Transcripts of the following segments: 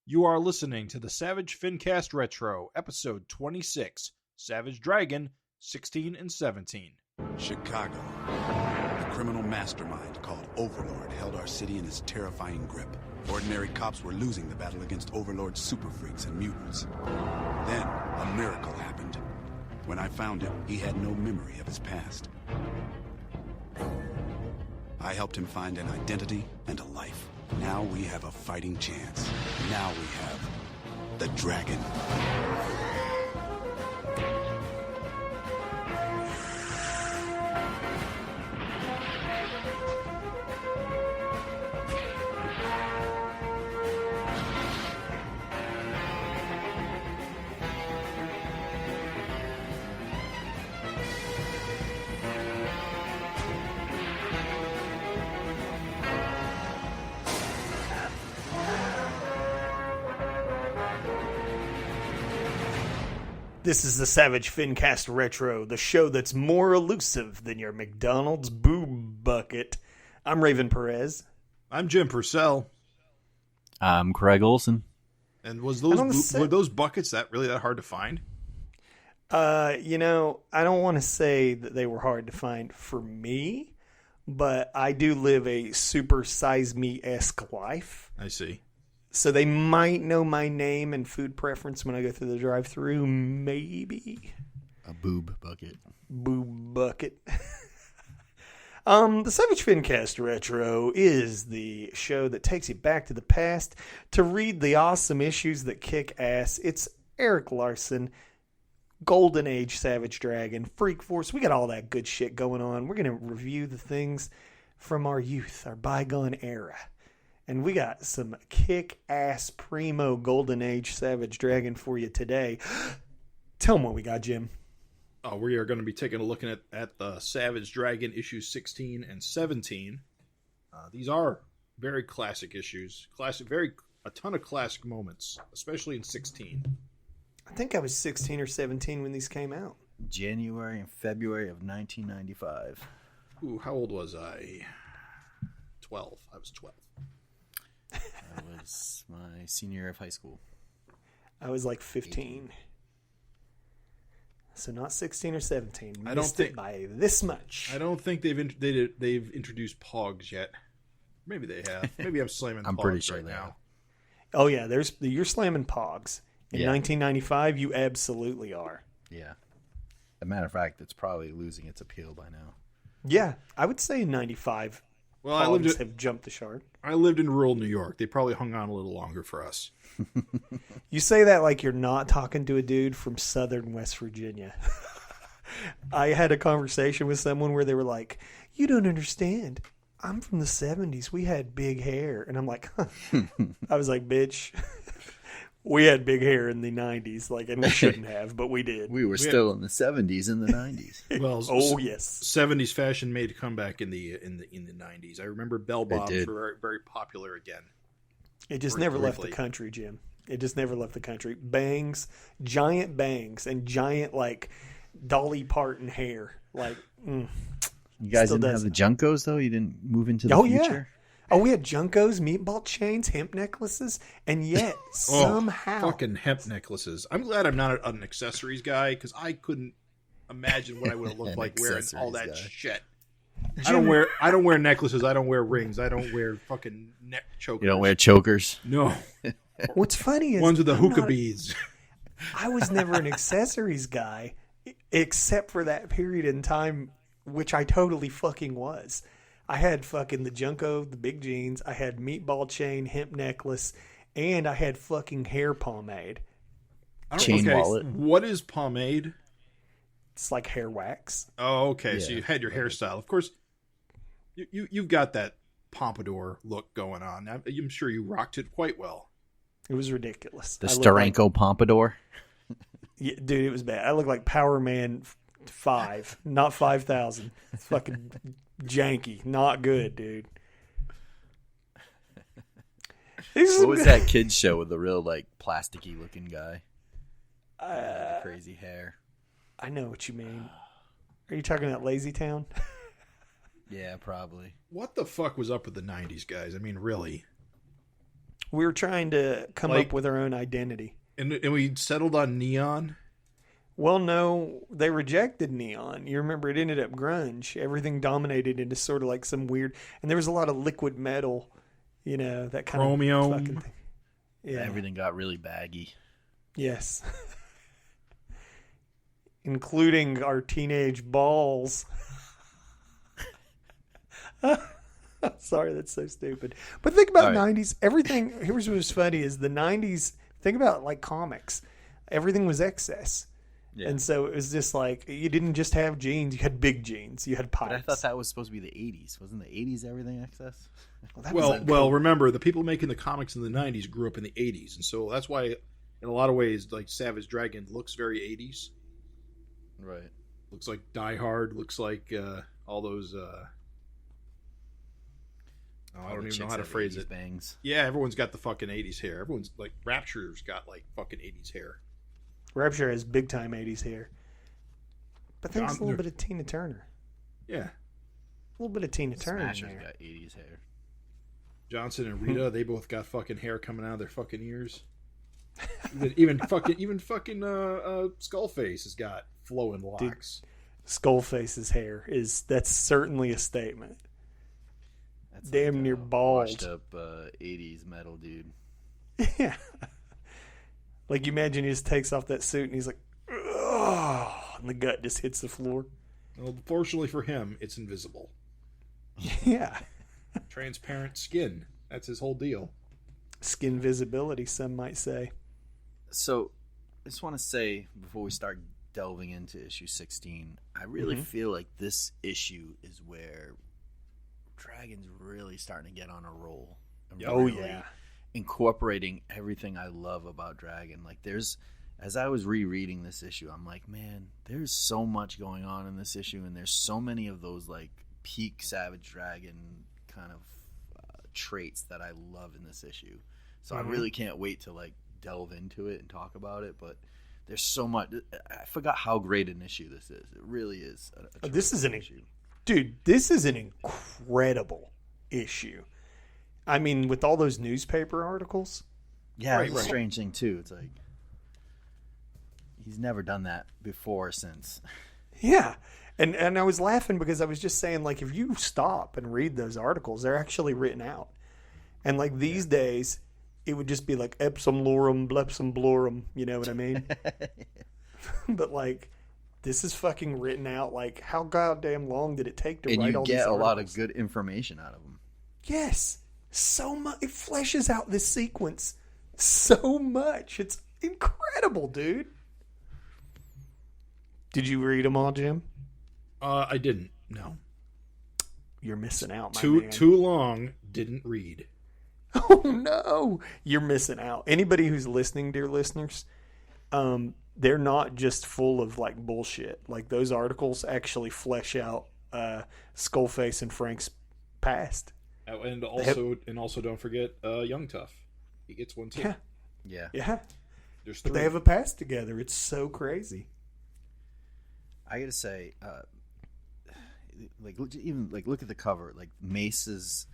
You are listening to the Savage FINcast Retro, episode 26, Savage Dragon, 16 and 17. Chicago. A criminal mastermind called Overlord held our city in his terrifying grip. Ordinary cops were losing the battle against Overlord's super freaks and mutants. Then, a miracle happened. When I found him, he had no memory of his past. I helped him find an identity and a life. Now we have a fighting chance. Now we have the dragon. This is the Savage FINcast Retro, the show that's more elusive than your McDonald's boob bucket. I'm Raven Perez. I'm Jim Purcell. I'm Craig Olson. And were those buckets that hard to find? I don't want to say that they were hard to find for me, but I do live a super size me-esque life. I see. So they might know my name and food preference when I go through the drive-thru, maybe. A boob bucket. Boob bucket. The Savage FINcast Retro is the show that takes you back to the past to read the awesome issues that kick ass. It's Eric Larson, Golden Age Savage Dragon, Freak Force. We got all that good shit going on. We're going to review the things from our youth, our bygone era. And we got some kick-ass primo Golden Age Savage Dragon for you today. Tell them what we got, Jim. We are going to be taking a look at the Savage Dragon issues 16 and 17. These are very classic issues. A ton of classic moments, especially in 16. I think I was 16 or 17 when these came out. January and February of 1995. Ooh, how old was I? 12. I was 12. That was my senior year of high school. I was like 15. So not 16 or 17. I don't think it by this much. I don't think they've introduced Pogs yet. Maybe they have. Maybe I'm slamming I'm Pogs pretty sure right now. Oh yeah, you're slamming Pogs. In Yeah. 1995, you absolutely are. Yeah. As a matter of fact, it's probably losing its appeal by now. Yeah, I would say in 95, Well, Pogs have jumped the shark. I lived in rural New York. They probably hung on a little longer for us. You say that like you're not talking to a dude from southern West Virginia. I had a conversation with someone where they were like, "You don't understand. I'm from the 70s. We had big hair." And I'm like, huh. I was like, "Bitch, we had big hair in the 90s, and we shouldn't have, but we did." We were still in the 70s and the 90s. Well, Oh yes. 70s fashion made a comeback in the 90s. I remember bell bottoms did. were very, very popular again. It just Very never left the briefly. country, Jim. It just never left the country. Bangs, giant bangs, and giant Dolly Parton hair. You guys Still didn't have the Junkos, though? You didn't move into the future? Oh, we had Junkos, meatball chains, hemp necklaces, and yet somehow Fucking hemp necklaces. I'm glad I'm not an accessories guy because I couldn't imagine what I would have looked An like wearing all that accessories guy. shit. Jim, I don't wear necklaces. I don't wear rings. I don't wear fucking neck chokers. You don't wear chokers? No. What's funny is Ones with the I'm hookah not- beads. I was never an accessories guy, except for that period in time, which I totally fucking was. I had fucking the Junko, the big jeans. I had meatball chain, hemp necklace, and I had fucking hair pomade. Chain wallet. What is pomade? It's like hair wax. Oh, okay. So Yeah. you had your hairstyle. Of course, you've got that pompadour look going on. I'm sure you rocked it quite well. It was ridiculous. The I looked like- Steranko Pompadour? Yeah, dude, it was bad. I look like Power Man 5, not 5,000. It's fucking janky. Not good, dude. What was that kid's show with the real, plasticky looking guy? Crazy hair. I know what you mean. Are you talking about Lazy Town? Yeah, probably. What the fuck was up with the 90s, guys? I mean, really. We were trying to come Like- up with our own identity. And we settled on neon. Well, no, they rejected neon. You remember it ended up grunge. Everything dominated into sort of like some weird, and there was a lot of liquid metal, that kind Chromium. of fucking thing. Yeah. Everything got really baggy. Yes. Including our teenage balls. Sorry, that's so stupid. But think about All right. 90s. Everything, here's what's funny is the 90s, think about like comics. Everything was excess. Yeah. And so it was just like, you didn't just have jeans, you had big jeans, you had pipes. But I thought that was supposed to be the 80s. Wasn't the 80s everything excess? That was like- Well, remember, the people making the comics in the 90s grew up in the 80s. And so that's why, in a lot of ways, like Savage Dragon looks very 80s. Right. Looks like Die Hard. Looks like all those... I don't even know how to phrase it. Bangs. Yeah, everyone's got the fucking 80s hair. Everyone's like, Rapture's got like fucking 80s hair. Rapture has big time 80s hair. But thanks a John- little bit of Tina Turner. Yeah. A little bit of Tina Turner in Smasher's there. got 80s hair. Johnson and Rita, they both got fucking hair coming out of their fucking ears. even fucking Skullface has got flowing locks. Skullface's hair that's certainly a statement. That's Damn near bald. Washed up 80s metal dude. Yeah. Like, you imagine he just takes off that suit and he's like, oh, and the gut just hits the floor. Well, fortunately for him, it's invisible. Yeah. Transparent skin. That's his whole deal. Skin visibility, some might say. So, I just want to say, before we start delving into issue 16, I really feel like this issue is where Dragon's really starting to get on a roll. And Oh, really yeah. incorporating everything I love about Dragon. Like, as I was rereading this issue, I'm like, man, there's so much going on in this issue, and there's so many of those like peak Savage Dragon kind of traits that I love in this issue. So I really can't wait to like delve into it and talk about it. But there's so much. I forgot how great an issue this is. It really is. This is terrific issue. Dude, this is an incredible issue. I mean, with all those newspaper articles. Yeah, Right, it's a right. strange thing too. It's like he's never done that before or since. Yeah. And I was laughing because I was just saying, like, if you stop and read those articles, they're actually written out. And, like, these days, it would just be like, Epsom Lorum, Blepsum Blorum, you know what I mean? But, like, this is fucking written out. Like, how goddamn long did it take to And write you all these get a articles? lot of good information out of them. Yes. So much. It fleshes out this sequence so much. It's incredible, dude. Did you read them all, Jim? I didn't. No. You're missing out, my man. Too long. Didn't read. Oh, no. You're missing out. Anybody who's listening, dear listeners, they're not just full of, like, bullshit. Like, those articles actually flesh out Skullface and Frank's past. And also don't forget Young Tough. He gets one too. Yeah. Yeah. Yeah. There's But three. they have a past together. It's so crazy. I gotta say, look at the cover. Like Mace's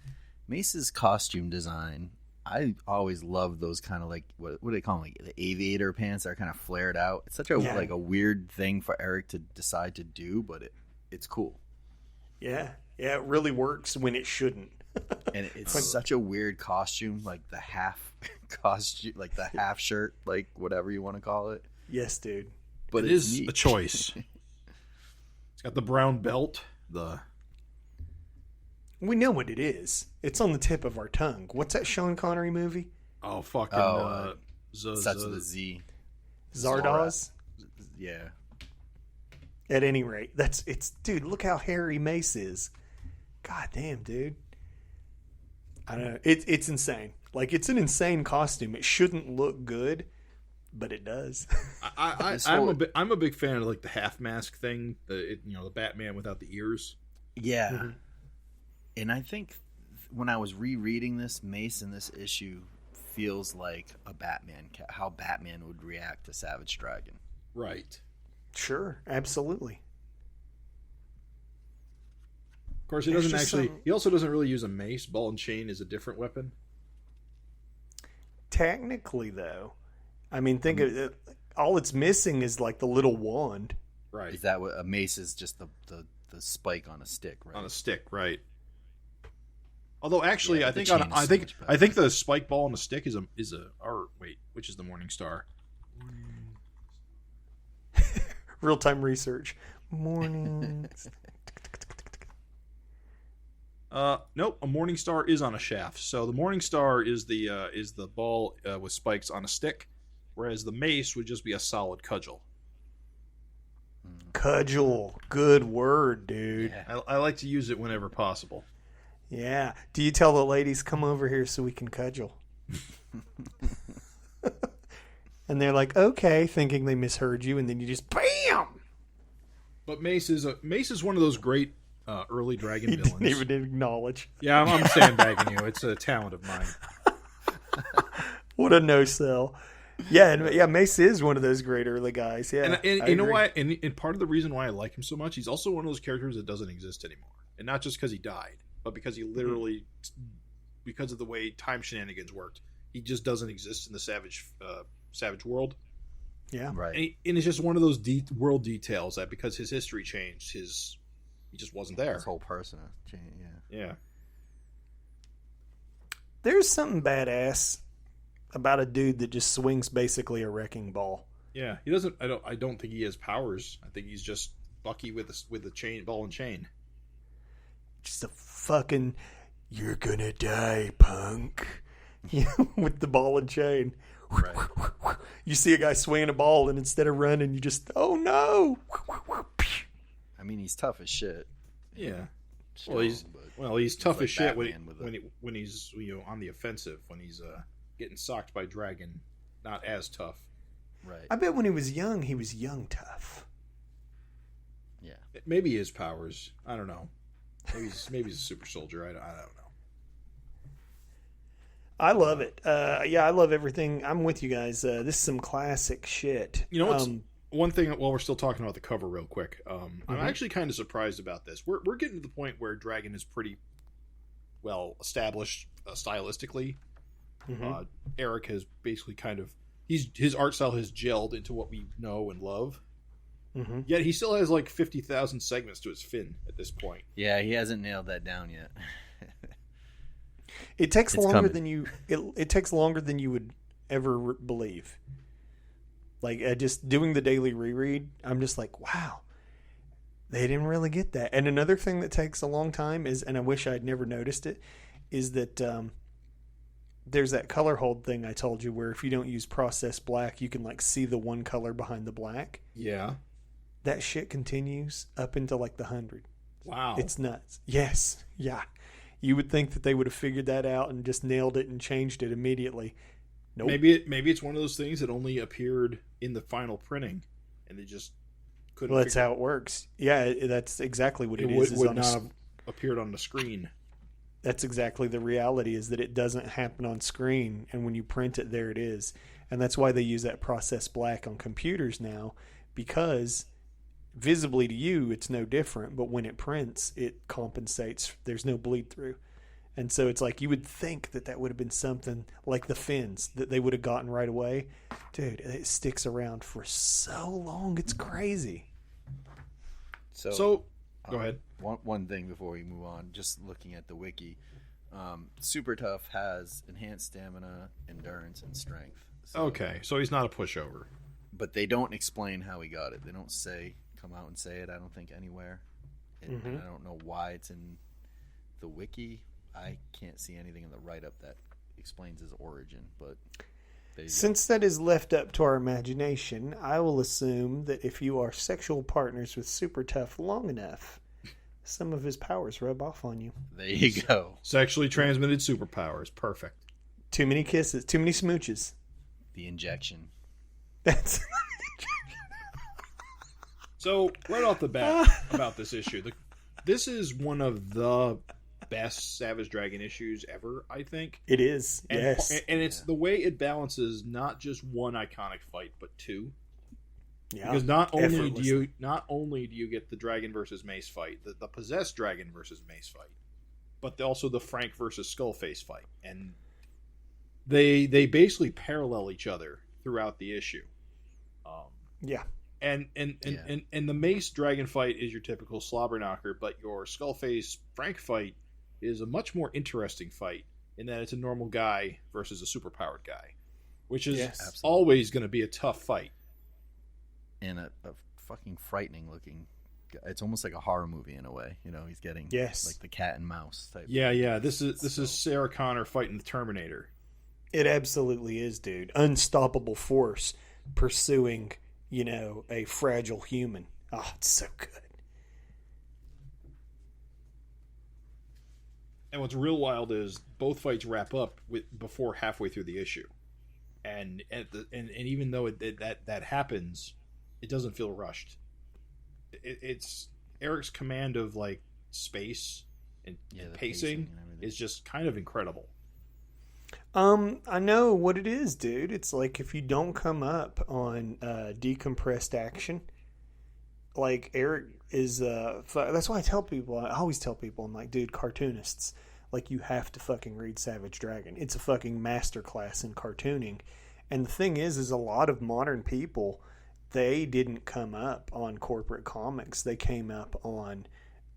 costume design. I always love those kind of like what do they call them? Like the aviator pants that are kind of flared out. It's such a like a weird thing for Eric to decide to do, but it's cool. Yeah. Yeah, it really works when it shouldn't. And it's such a weird costume, like the half costume, like the half shirt, like whatever you want to call it. Yes, dude. But It it's is neat. a choice. It's got the brown belt. We know what it is. It's on the tip of our tongue. What's that Sean Connery movie? Fucking Starts with a Z. Zardoz? Yeah. At any rate, dude, look how hairy Mace is. God damn, dude. I don't know. It's insane. Like, it's an insane costume. It shouldn't look good, but it does. I'm a big fan of like the half mask thing. The Batman without the ears. Yeah. Mm-hmm. And I think when I was rereading this, Mace in this issue feels like a Batman, how Batman would react to Savage Dragon. Right. Sure, absolutely. Of course, he There's doesn't just actually. some- He also doesn't really use a mace. Ball and chain is a different weapon. technically, though, I mean, think of it, all it's missing is like the little wand. Right. Is that what a mace is? Just the spike on a stick, right? On a stick, right? Although actually, Yeah, I the think chain on, is I so think much better. I think the spike ball on the stick is a or wait, which is the Morning Star? Real time research. Morning. Nope. A Morning Star is on a shaft. So the Morning Star is the ball with spikes on a stick, whereas the mace would just be a solid cudgel. Cudgel. Good word, dude. Yeah. I like to use it whenever possible. Yeah. Do you tell the ladies, come over here so we can cudgel? And they're like, okay, thinking they misheard you, and then you just BAM! But Mace is one of those great early dragon He villains. didn't even acknowledge. Yeah, I'm sandbagging you. It's a talent of mine. What a no-sell. Yeah, and yeah, Mace is one of those great early guys. Yeah, And I you know agree. why? And part of the reason why I like him so much, he's also one of those characters that doesn't exist anymore. And not just because he died, but because he literally, because of the way time shenanigans worked, he just doesn't exist in the Savage world. Yeah, Right. And it's just one of those world details that because his history changed, he just wasn't there. His whole person. Yeah. Yeah. there's something badass about a dude that just swings basically a wrecking ball. Yeah. He doesn't. I don't think he has powers. I think he's just Bucky with the chain, ball and chain. Just a fucking, you're gonna die, punk. With the ball and chain. Right. You see a guy swinging a ball, and instead of running, you just, oh no. I mean, he's tough as shit. Yeah. Strong, He's tough like as shit Batman with when he's on the offensive, when he's getting socked by Dragon. Not as tough. right. I bet when he was young tough. Yeah. Maybe his powers. I don't know. Maybe he's a super soldier. I don't know. I love it. Yeah, I love everything. I'm with you guys. This is some classic shit. You know what's one thing while we're still talking about the cover real quick. I'm actually kind of surprised about this. We're getting to the point where Dragon is pretty well established stylistically. Eric has basically kind of his art style has gelled into what we know and love. Yet he still has like 50,000 segments to his fin at this point. Yeah, he hasn't nailed that down yet. It takes It's longer coming. than you. It takes longer than you would ever believe. Like just doing the daily reread, I'm just like, wow, they didn't really get that. And another thing that takes a long time is, and I wish I'd never noticed it, is that there's that color hold thing I told you, where if you don't use processed black, you can like see the one color behind the black. Yeah. That shit continues up into like the 100. Wow. It's nuts. Yes. Yeah. You would think that they would have figured that out and just nailed it and changed it immediately. Nope. Maybe it's one of those things that only appeared in the final printing, and they just couldn't. Well, that's figure- how it works. Yeah, that's exactly what it would, is. would on not a, have appeared on the screen. that's exactly the reality, is that it doesn't happen on screen, and when you print it, there it is. And that's why they use that process black on computers now, because visibly to you it's no different, but when it prints, it compensates. There's no bleed through. And so it's like you would think that would have been something like the fins that they would have gotten right away. Dude, it sticks around for so long. It's crazy. So go ahead. One thing before we move on, just looking at the wiki, Super Tough has enhanced stamina, endurance, and strength. So, Okay, so he's not a pushover. but they don't explain how he got it. They don't come out and say it. I don't think anywhere. And I don't know why it's in the wiki. I can't see anything in the write-up that explains his origin. But there you go. Since that is left up to our imagination, I will assume that if you are sexual partners with Super Tough long enough, some of his powers rub off on you. There you go. Sexually transmitted superpowers. Perfect. Too many kisses, too many smooches. The injection. That's So right off the bat about this issue, this is one of the best Savage Dragon issues ever, I think. it is. And, Yes. and it's the way it balances not just one iconic fight, but two. Yeah. Because not only Effortlessly. do you get the Dragon versus Mace fight, the possessed Dragon versus Mace fight, but also the Frank versus Skullface fight, and they basically parallel each other throughout the issue. Yeah. And the Mace Dragon fight is your typical slobber knocker, but your Skullface Frank fight is a much more interesting fight in that it's a normal guy versus a superpowered guy, which is always going to be a tough fight. And a fucking frightening looking. It's almost like a horror movie in a way. You know, he's getting like the cat and mouse type. Yeah. This is Sarah Connor fighting the Terminator. It absolutely is, dude. Unstoppable force pursuing, a fragile human. Oh, it's so good. And what's real wild is both fights wrap up before halfway through the issue, and even though that happens, it doesn't feel rushed. It's Eric's command of like space and pacing is just kind of incredible. I know what it is, dude. It's like if you don't come up on decompressed action, like Eric is. That's why I always tell people, I'm like, dude, cartoonists, like you have to fucking read Savage Dragon. It's a fucking masterclass in cartooning. And the thing is a lot of modern people, they didn't come up on corporate comics. They came up on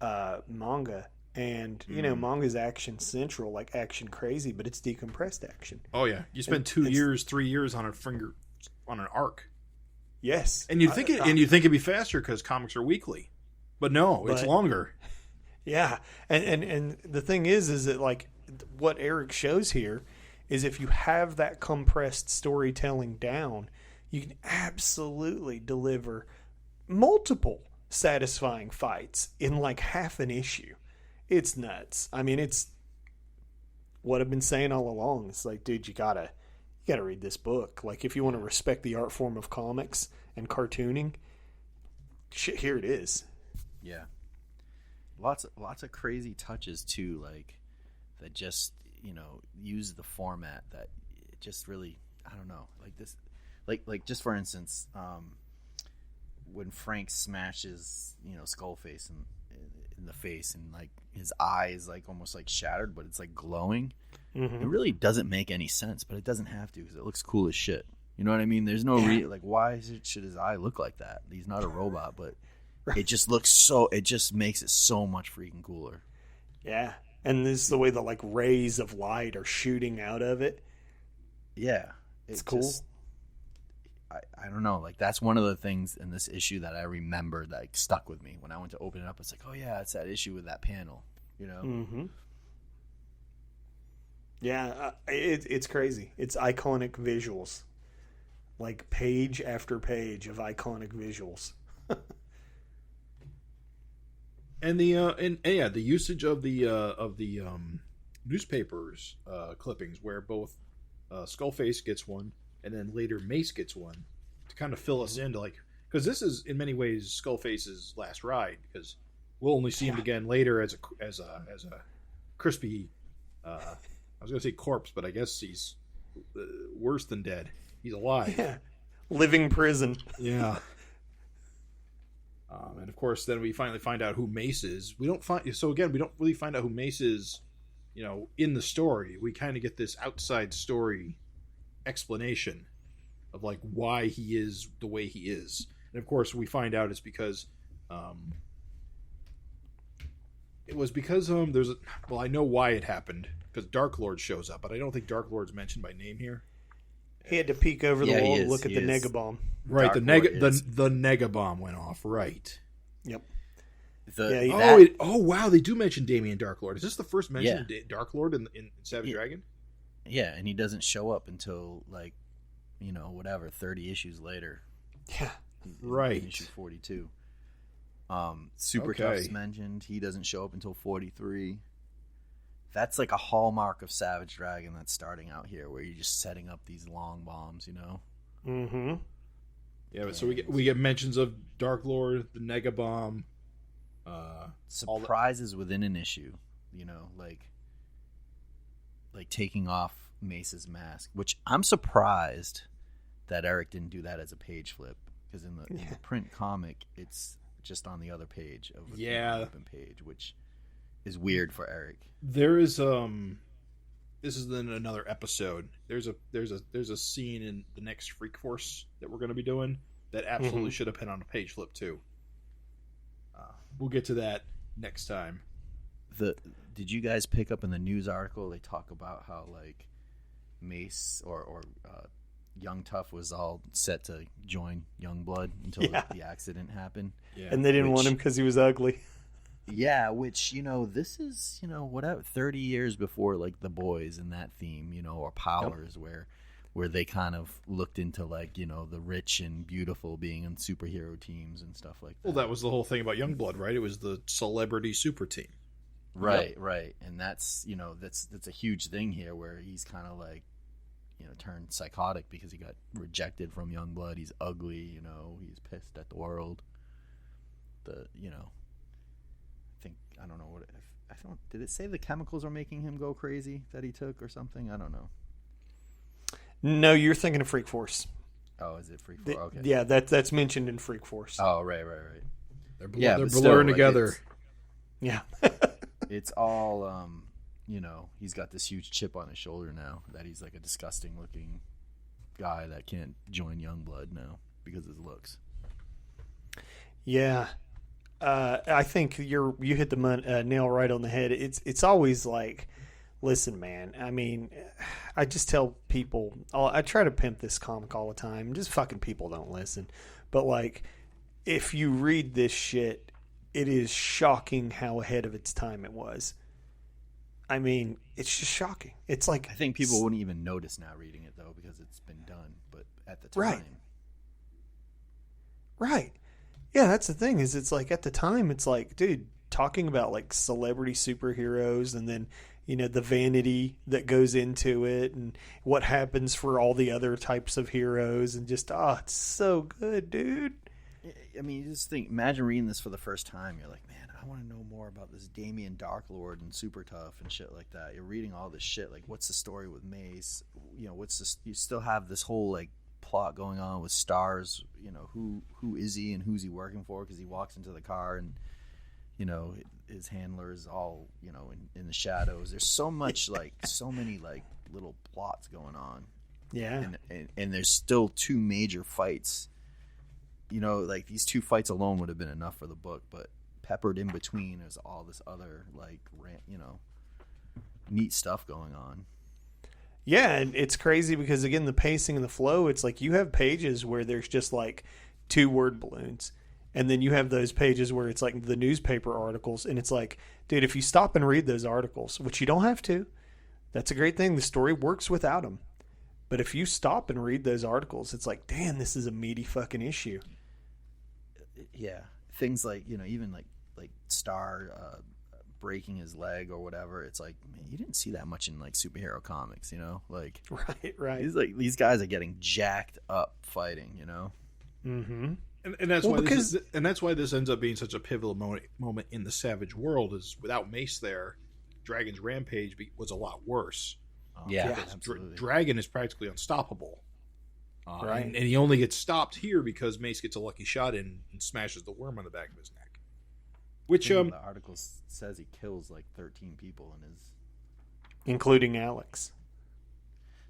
manga. And, manga's action central, like action crazy, but it's decompressed action. Oh, yeah. You spend 3 years on an arc. Yes. And you'd think it'd be faster because comics are weekly. But no, it's longer. Yeah. And the thing is that, like, what Eric shows here is if you have that compressed storytelling down, you can absolutely deliver multiple satisfying fights in, like, half an issue. It's nuts. I mean, it's what I've been saying all along. It's like, dude, you gotta read this book. Like, if you want to respect the art form of comics and cartooning, shit, here it is. Yeah, lots of crazy touches too. Like that just use the format that it just really, I don't know, like this, like just for instance, when Frank smashes Skullface in the face and like his eye is like almost like shattered, but it's like glowing. Mm-hmm. It really doesn't make any sense, but it doesn't have to because it looks cool as shit. You know what I mean? There's no like why should his eye look like that? He's not a robot, but it just looks it just makes it so much freaking cooler. Yeah, and this is the way the like rays of light are shooting out of it. Yeah, it's cool. I don't know. Like that's one of the things in this issue that I remember that like, stuck with me when I went to open it up. It's like, oh yeah, it's that issue with that panel. Mm-hmm. Yeah, it's crazy. It's iconic visuals, like page after page of iconic visuals. And the usage of the newspapers clippings where both Skullface gets one and then later Mace gets one to kind of fill us into like, because this is in many ways Skullface's last ride because we'll only see him again later as a crispy. I was going to say corpse, but I guess he's worse than dead. He's alive. Yeah, living prison. Yeah. And of course, then we finally find out who Mace is. We don't really find out who Mace is, in the story. We kind of get this outside story explanation of like why he is the way he is. And of course, we find out it's because I know why it happened because Dark Lord shows up, but I don't think Dark Lord's mentioned by name here. He had to peek over the wall to look at the Negabomb. Right, the Negabomb went off. Right. Yep. Wow, they do mention Damien Dark Lord. Is this the first mention of Dark Lord in Savage Dragon? Yeah, and he doesn't show up until like, 30 issues later. Yeah. Right. Issue 42. Super Tough's mentioned. He doesn't show up until 43. That's like a hallmark of Savage Dragon that's starting out here, where you're just setting up these long bombs, Mm-hmm. Yeah, so we get mentions of Dark Lord, the Negabomb. Surprises within an issue, like taking off Mace's mask, which I'm surprised that Eric didn't do that as a page flip, because in the print comic, it's just on the other page of the open page, which is weird for Eric. There is this is then another episode. There's a scene in the next Freak Force that we're going to be doing that absolutely should have been on a page flip too. We'll get to that next time. Did you guys pick up in the news article? They talk about how like Mace or Young Tough was all set to join Youngblood until the accident happened. Yeah. And they didn't want him because he was ugly. Yeah, which, this is, whatever, 30 years before, like, The Boys and that theme, or Powers, where they kind of looked into, like, the rich and beautiful being in superhero teams and stuff like that. Well, that was the whole thing about Youngblood, right? It was the celebrity super team. Right, right. And that's, that's a huge thing here where he's kind of like, turned psychotic because he got rejected from Youngblood. He's ugly, he's pissed at the world. I don't know what did it say the chemicals are making him go crazy that he took or something? I don't know. No, you're thinking of Freak Force. Oh, is it Freak Force? Okay. Yeah, that's mentioned in Freak Force. Oh, right. They're but blurring still, together. Yeah. It's all, he's got this huge chip on his shoulder now that he's like a disgusting looking guy that can't join Youngblood now because of his looks. Yeah. I think you hit the nail right on the head. It's always like, listen, man. I mean, I just tell people, I try to pimp this comic all the time. Just fucking people don't listen. But like, if you read this shit, it is shocking how ahead of its time it was. I mean, it's just shocking. It's like, I think people wouldn't even notice now reading it though because it's been done. But at the time, right. Yeah, that's the thing is it's like at the time it's like, dude, talking about like celebrity superheroes and then, the vanity that goes into it and what happens for all the other types of heroes and just, it's so good, dude. I mean, you just imagine reading this for the first time. You're like, man, I want to know more about this Damien Darklord and Super Tough and shit like that. You're reading all this shit. Like, what's the story with Mace? You still have this whole like plot going on with Stars. Who is he and who's he working for? Because he walks into the car and his handler is all in the shadows. There's so much so many little plots going on. Yeah, and there's still two major fights. These two fights alone would have been enough for the book, but peppered in between is all this other neat stuff going on. Yeah, and it's crazy because, again, the pacing and the flow, it's like you have pages where there's just like 2 word balloons. And then you have those pages where it's like the newspaper articles. And it's like, dude, if you stop and read those articles, which you don't have to, that's a great thing. The story works without them. But if you stop and read those articles, it's like, damn, this is a meaty fucking issue. Yeah. Things like, even like Star breaking his leg or whatever, it's like, man, you didn't see that much in like superhero comics, like right. These guys are getting jacked up fighting, Mm-hmm. And that's that's why this ends up being such a pivotal moment in the Savage world. Is without Mace there, Dragon's rampage was a lot worse. Absolutely. Dragon is practically unstoppable, right? And he only gets stopped here because Mace gets a lucky shot in and smashes the worm on the back of his neck. Which the article says he kills like 13 people in his, including Alex.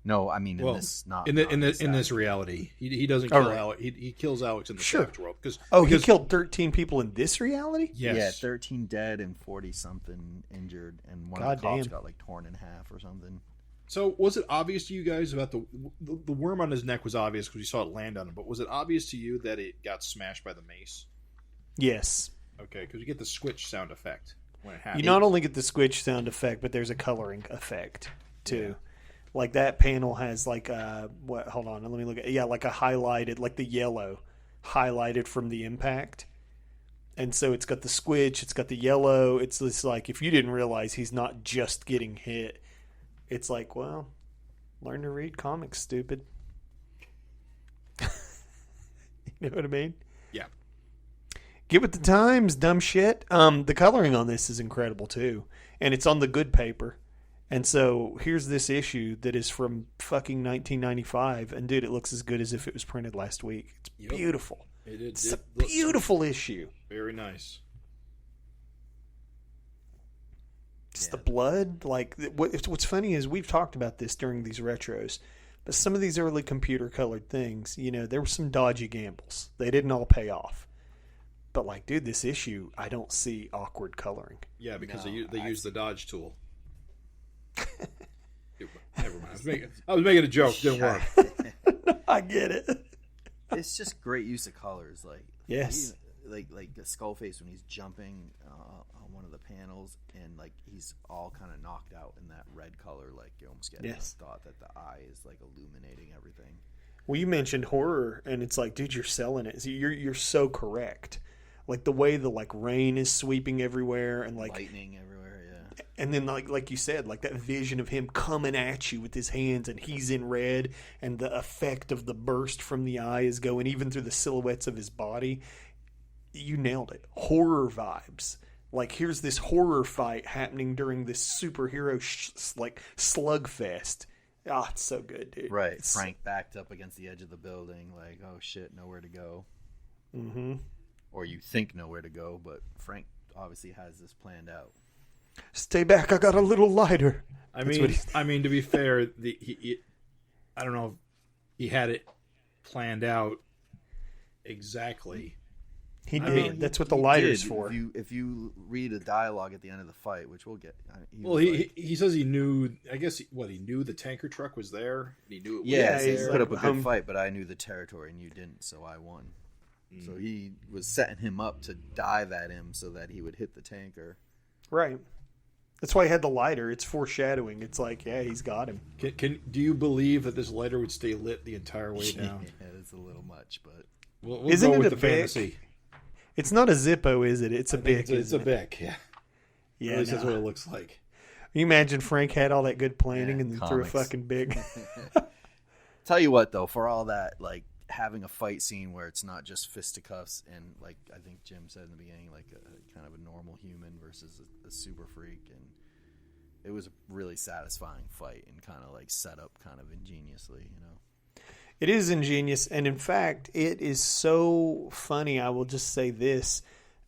No, I mean in this reality, he doesn't kill Alex. He kills Alex in the Savage world because he killed 13 people in this reality. Yes. Yeah, 13 dead and 40 something injured, and one of the cops got like torn in half or something. So was it obvious to you guys about the worm on his neck? Was obvious because you saw it land on him, but was it obvious to you that it got smashed by the mace? Yes. Okay, because you get the squitch sound effect when it happens. You not only get the squitch sound effect, but there's a coloring effect too. Yeah. Like that panel has like hold on, let me look at like a highlighted, like the yellow highlighted from the impact. And so it's got the squitch, it's got the yellow. It's like if you didn't realize he's not just getting hit, it's like, well, learn to read comics, stupid. You know what I mean? Yeah. Get with the times, dumb shit. The coloring on this is incredible too. And it's on the good paper. And so here's this issue that is from fucking 1995. And dude, it looks as good as if it was printed last week. It's beautiful. It's a beautiful issue. Very nice. Just the blood. Like, what's funny is we've talked about this during these retros, but some of these early computer colored things, there were some dodgy gambles. They didn't all pay off. But like, dude, this issue, I don't see awkward coloring. Yeah, because they use the dodge tool. Never mind. I was making a joke. Didn't work. I get it. It's just great use of colors. Like, yes. Like Skullface when he's jumping on one of the panels, and like he's all kind of knocked out in that red color. Like, you almost get the thought that the eye is like illuminating everything. Well, you mentioned horror, and it's like, dude, you're selling it. You're so correct. Like the way the like rain is sweeping everywhere, and like lightning everywhere, yeah. And then like you said, like that vision of him coming at you with his hands, and he's in red, and the effect of the burst from the eye is going even through the silhouettes of his body. You nailed it. Horror vibes. Like, here's this horror fight happening during this superhero like slugfest. Ah, it's so good, dude. Right. Frank backed up against the edge of the building, like, oh shit, nowhere to go. Mm-hmm. Or you think nowhere to go, but Frank obviously has this planned out. Stay back, I got a little lighter. I mean, to be fair, I don't know if he had it planned out exactly. He did. That's what the lighter's for. If you read a dialogue at the end of the fight, which we'll get. He says he knew. I guess he knew the tanker truck was there. He knew it. He put up a good fight, but I knew the territory and you didn't, so I won. So he was setting him up to dive at him so that he would hit the tanker. Right. That's why he had the lighter. It's foreshadowing. It's like, yeah, he's got him. Do you believe that this lighter would stay lit the entire way down? Yeah, it's a little much, but we'll Isn't go with the fantasy. It's not a Zippo, is it? It's a Bic. It's a Bic, yeah. Yeah, at least that's what it looks like. Can you imagine Frank had all that good planning and then threw a fucking Bic? Tell you what, though, for all that, like, having a fight scene where it's not just fisticuffs and, like I think Jim said in the beginning, like a kind of a normal human versus a super freak, and it was a really satisfying fight and kind of like set up kind of ingeniously, It is ingenious, and in fact, it is so funny. I will just say this.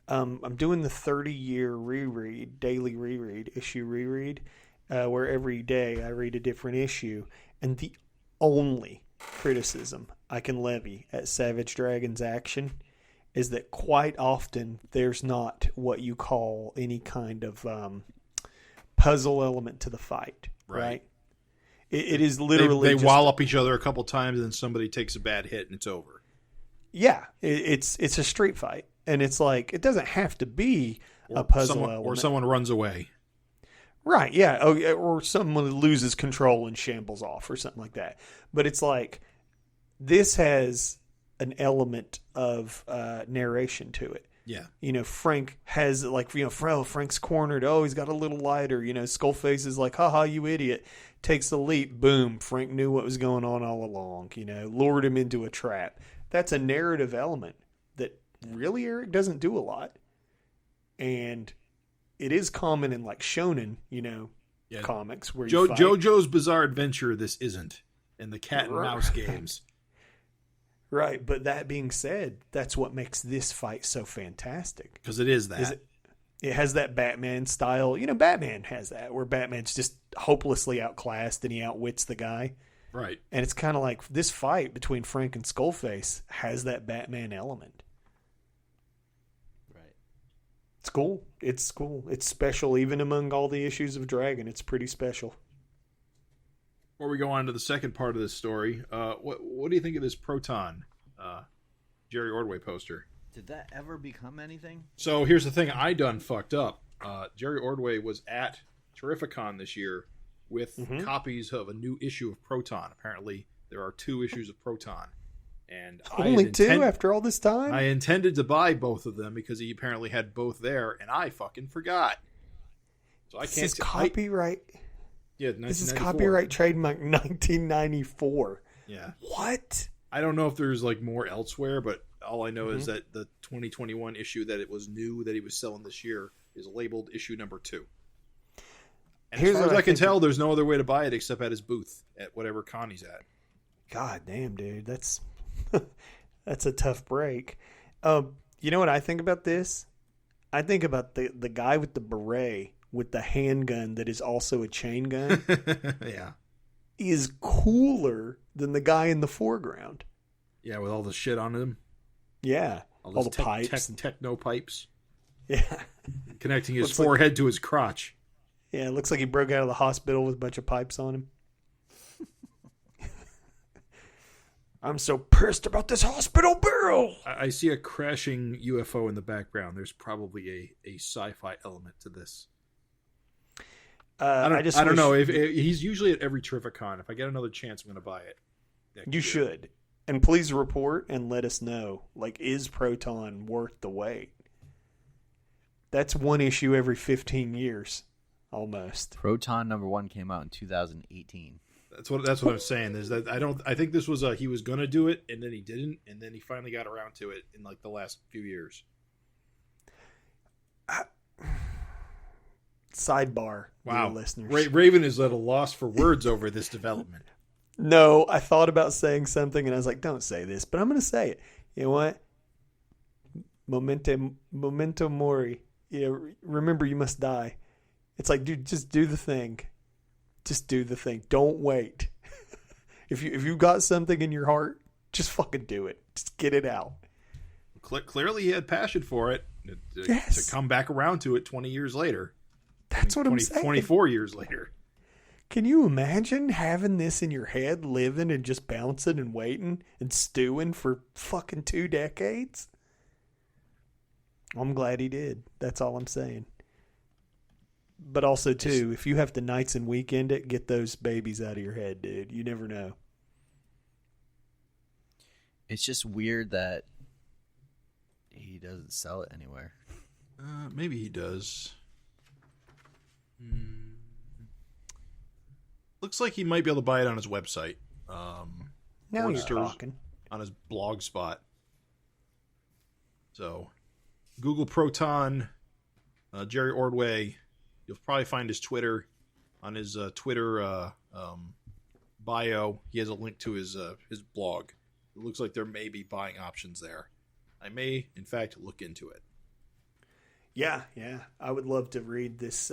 I'm doing the 30-year reread, daily reread, issue reread, where every day I read a different issue, and the only criticism I can levy at Savage Dragon's action is that quite often there's not what you call any kind of puzzle element to the fight, right? It is literally they wallop each other a couple times and then somebody takes a bad hit and it's over. Yeah, it's a street fight, and it's like it doesn't have to be a puzzle element. Or someone runs away. Right, yeah, or someone loses control and shambles off or something like that. But it's like this has an element of narration to it. Yeah. Frank has like, Frank's cornered. Oh, he's got a little lighter. Skullface is like, haha, you idiot. Takes the leap. Boom. Frank knew what was going on all along. Lured him into a trap. That's a narrative element that really Eric doesn't do a lot. And it is common in like shonen, comics where you fight. JoJo's Bizarre Adventure. This isn't in the cat and mouse games. Right, but that being said, that's what makes this fight so fantastic. Because it is that. It has that Batman style. Batman has that, where Batman's just hopelessly outclassed and he outwits the guy. Right. And it's kind of like this fight between Frank and Skullface has that Batman element. Right. It's cool. It's cool. It's special even among all the issues of Dragon. It's pretty special. Before we go on to the second part of this story, what do you think of this Proton Jerry Ordway poster? Did that ever become anything? So here's the thing. I done fucked up. Jerry Ordway was at Terrificon this year with copies of a new issue of Proton. Apparently, there are 2 issues of Proton. And only 2 after all this time? I intended to buy both of them because he apparently had both there, and I fucking forgot. So I can't. This is copyright. Yeah, this is copyright trademark 1994. Yeah. What? I don't know if there's like more elsewhere, but all I know is that the 2021 issue that it was new that he was selling this year is labeled isse number 2. And as far as I can tell, there's no other way to buy it except at his booth at whatever con he's at. God damn, dude, that's a tough break. You know what I think about this? I think about the guy with the beret with the handgun that is also a chain gun Yeah. is cooler than the guy in the foreground. Yeah, with all the shit on him. Yeah. All the those pipes. Techno pipes. Yeah. Connecting his Looks like- forehead to his crotch. Yeah, it looks like he broke out of the hospital with a bunch of pipes on him. I'm so pissed about this hospital bill. I see a crashing UFO in the background. There's probably a sci-fi element to this. I don't know. If he's usually at every Terrificon. If I get another chance, I'm going to buy it. You should. And please report and let us know. Like, is Proton worth the wait? That's one issue every 15 years, almost. Proton #1 came out in 2018. That's what I'm saying. Is that I think this was he was going to do it and then he didn't, and then he finally got around to it in like the last few years. Sidebar, Wow, dear listeners. Raven is at a loss for words over this development. No, I thought about saying something and I was like, don't say this, but I'm going to say it. You know what? Memento mori. Remember you must die. It's like, dude, just do the thing. Just do the thing. Don't wait. If you got something in your heart, just fucking do it. Just get it out. Clearly, he had passion for it Yes. to come back around to it 20 years later. That's what I'm saying. 24 years later. Can you imagine having this in your head, living and just bouncing and waiting and stewing for fucking 2 decades? I'm glad he did. That's all I'm saying. But also, too, if you have to nights and weekend it, get those babies out of your head, dude. You never know. It's just weird that he doesn't sell it anywhere. Maybe he does. Looks like he might be able to buy it on his website. Now you're Forsters talking. on his blog spot. So, Google Proton, Jerry Ordway. You'll probably find his Twitter. On his Twitter bio, he has a link to his blog. It looks like there may be buying options there. I may, in fact, look into it. Yeah. I would love to read this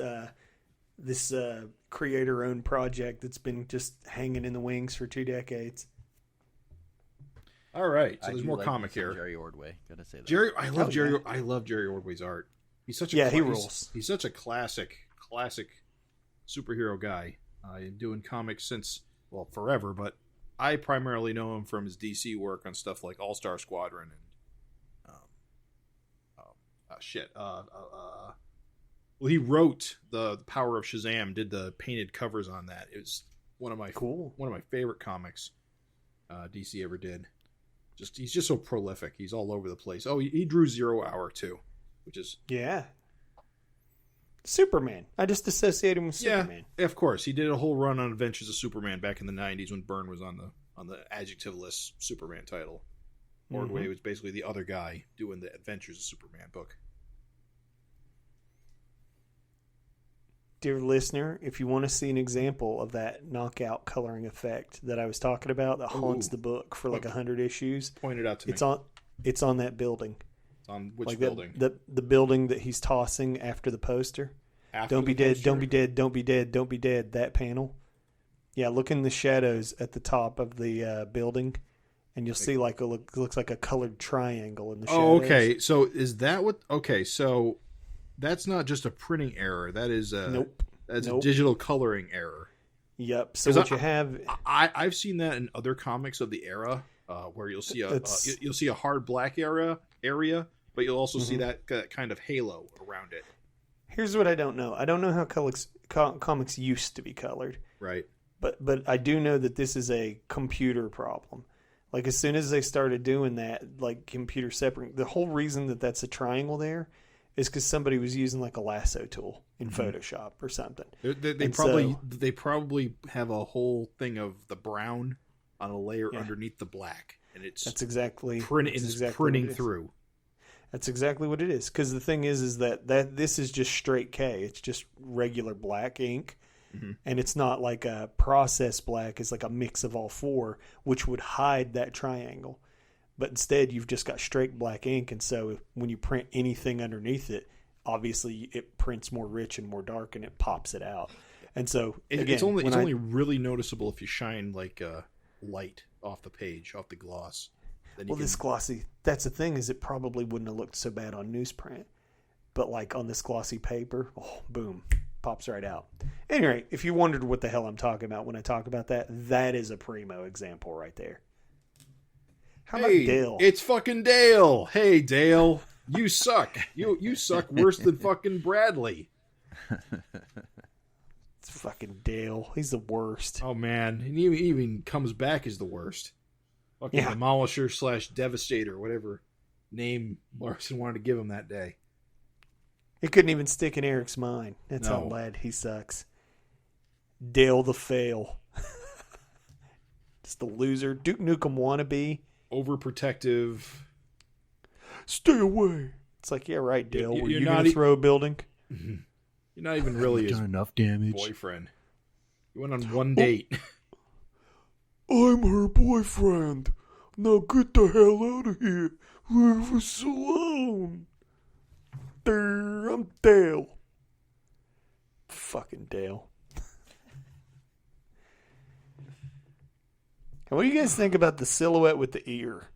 creator-owned project that's been just hanging in the wings for 2 decades. All right, so I there's do more like comic me some here. Jerry Ordway, gotta say that. I love Jerry. yeah. I love Jerry Ordway's art. He's such Yeah, he rules. He's such a classic superhero guy. Doing comics since forever, but I primarily know him from his DC work on stuff like All Star Squadron and he wrote the Power of Shazam. Did the painted covers on that. It was one of my favorite comics DC ever did. He's just so prolific. He's all over the place. Oh, he drew 0 Hour too, which is Superman. I just associate him with Superman. Yeah, of course. He did a whole run on Adventures of Superman back in the 90s when Byrne was on the adjectiveless Superman title. Ordway was basically the other guy doing the Adventures of Superman book. Dear listener, if you want to see an example of that knockout coloring effect that I was talking about that haunts the book for like 100 issues, point it out to me. It's on that building. On which like building? The building that he's tossing after the poster. After don't the be dead, poster? don't be dead, don't be dead, don't be dead. That panel. Yeah, look in the shadows at the top of the building, and you'll see like looks like a colored triangle in the shadows. Oh, okay. So is that what? Okay, so that's not just a printing error. That is a digital coloring error. Yep. So what you have, I've seen that in other comics of the era, where you'll see a hard black area, but you'll also see that kind of halo around it. Here's what I don't know. I don't know how comics used to be colored. Right. But I do know that this is a computer problem. Like as soon as they started doing that, like computer separating, the whole reason that that's a triangle there is because somebody was using like a lasso tool in Photoshop or something. They probably have a whole thing of the brown on a layer underneath the black, and that's exactly printing through. That's exactly what it is. Because the thing is that this is just straight K. It's just regular black ink. And it's not like a processed black. It's like a mix of all four, which would hide that triangle. But instead, you've just got straight black ink. And so when you print anything underneath it, obviously it prints more rich and more dark, and it pops it out. And so again, it's only really noticeable if you shine like light off the page, off the gloss. Well, this glossy, that's the thing, is it probably wouldn't have looked so bad on newsprint. But like on this glossy paper, oh, boom, pops right out. Anyway, if you wondered what the hell I'm talking about when I talk about that, that is a primo example right there. How about Dale? It's fucking Dale. Hey, Dale, you suck. You suck worse than fucking Bradley. It's fucking Dale. He's the worst. Oh, man. And he even comes back as the worst. Fucking Demolisher / Devastator, whatever name Larson wanted to give him that day. It couldn't even stick in Eric's mind. That's how bad he sucks. Dale the fail. Just the loser. Duke Nukem wannabe. Overprotective. Stay away. It's like, yeah, right, Dale. Were you going to throw a building? Mm-hmm. You're not even really his enough damage. Boyfriend. You went on one date. I'm her boyfriend. Now get the hell out of here. Leave us alone. I'm Dale. Fucking Dale. What do you guys think about the silhouette with the ear?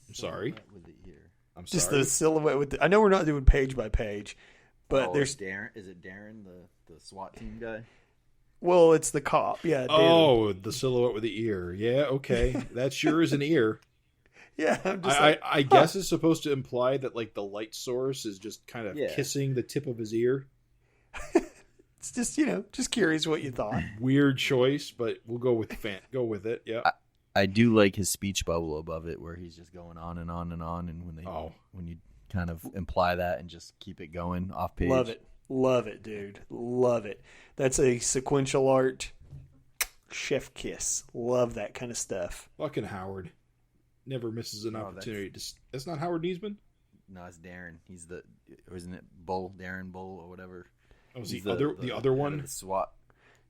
I'm sorry. With the ear. I'm sorry. Just the silhouette with the... I know we're not doing page by page, but there's... Darren. Is it Darren, the SWAT team guy? Well, it's the cop. Yeah. Darren. Oh, the silhouette with the ear. Yeah, okay. That sure is an ear. Yeah, I'm just I guess it's supposed to imply that like the light source is just kind of kissing the tip of his ear. It's just, just curious what you thought. Weird choice, but we'll go with it. Yeah. I do like his speech bubble above it where he's just going on and on and on, and when you kind of imply that and just keep it going off page. Love it, dude. Love it. That's a sequential art chef kiss. Love that kind of stuff. Fucking Howard. Never misses an opportunity. That's not Howard Niesman? No, it's Darren. He's or isn't it Bull? Darren Bull or whatever. Oh, is the other one? The SWAT.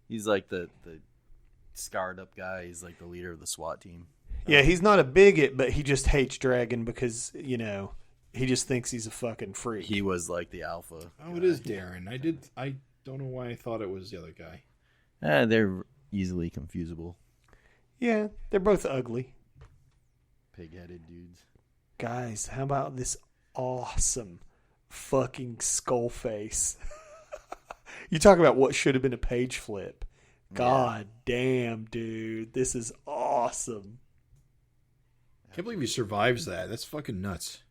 He's like the scarred up guy. He's like the leader of the SWAT team. Yeah, he's not a bigot, but he just hates Dragon because, he just thinks he's a fucking freak. He was like the alpha. Oh, it is Darren. I don't know why I thought it was the other guy. They're easily confusable. Yeah, they're both ugly. Pig-headed dudes. Guys, how about this awesome fucking skull face? You talk about what should have been a page flip. God damn, dude. This is awesome. Can't believe he survives that. That's fucking nuts.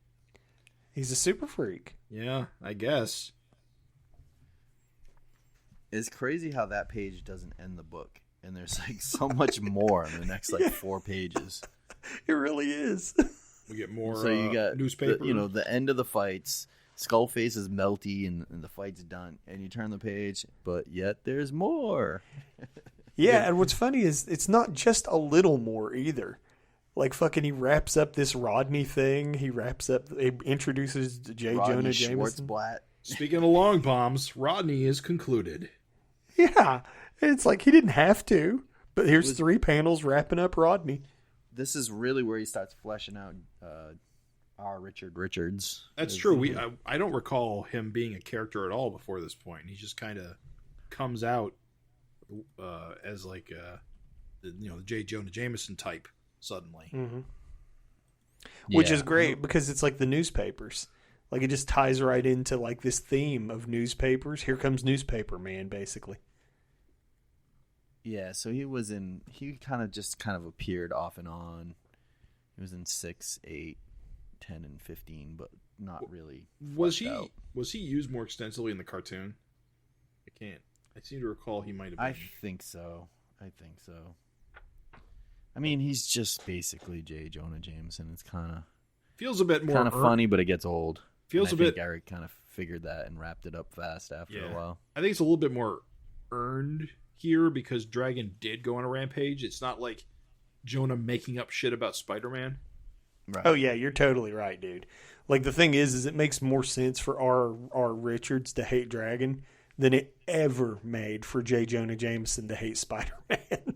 He's a super freak. Yeah, I guess. It's crazy how that page doesn't end the book. And there's like so much more in the next 4 pages. It really is. We get more so you got newspaper. The end of the fights. Skullface is melty and the fight's done. And you turn the page, but yet there's more. Yeah, and what's funny is it's not just a little more either. Like fucking he wraps up this Rodney thing. He introduces J. Jonah Jameson. Schwartzblatt. Speaking of long bombs, Rodney is concluded. Yeah. It's like he didn't have to. But here's 3 panels wrapping up Rodney. This is really where he starts fleshing out our Richard Richards. That's true. I don't recall him being a character at all before this point. He just kind of comes out as like the J. Jonah Jameson type suddenly. Mm-hmm. Which is great because it's like the newspapers. Like it just ties right into like this theme of newspapers. Here comes Newspaper Man, basically. Yeah, so he kind of appeared off and on. He was in 6, 8, 10, and 15, but not really. Was he used more extensively in the cartoon? I seem to recall he might have been. I think so. I mean, he's just basically J. Jonah Jameson. It's kind of feels a bit more kind of funny, but it gets old. I think Eric kind of figured that and wrapped it up fast after a while. I think it's a little bit more earned here because Dragon did go on a rampage. It's not like Jonah making up shit about Spider-Man. Right. Oh yeah, you're totally right, dude. Like the thing is it makes more sense for our Richards to hate Dragon than it ever made for J. Jonah Jameson to hate Spider-Man.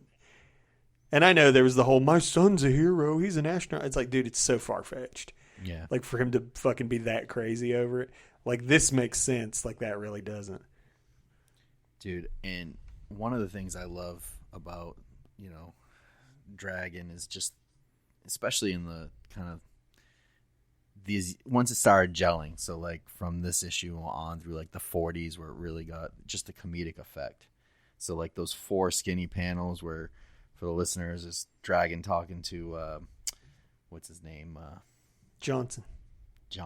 And I know there was the whole, my son's a hero, he's an astronaut. It's like, dude, it's so far-fetched. Yeah. Like for him to fucking be that crazy over it. Like, this makes sense. Like, that really doesn't. Dude, and one of the things I love about, Dragon is just, especially in the kind of these, once it started gelling, so like from this issue on through like the 40s where it really got just a comedic effect. So like those 4 skinny panels where, for the listeners, is Dragon talking to, what's his name? Johnson.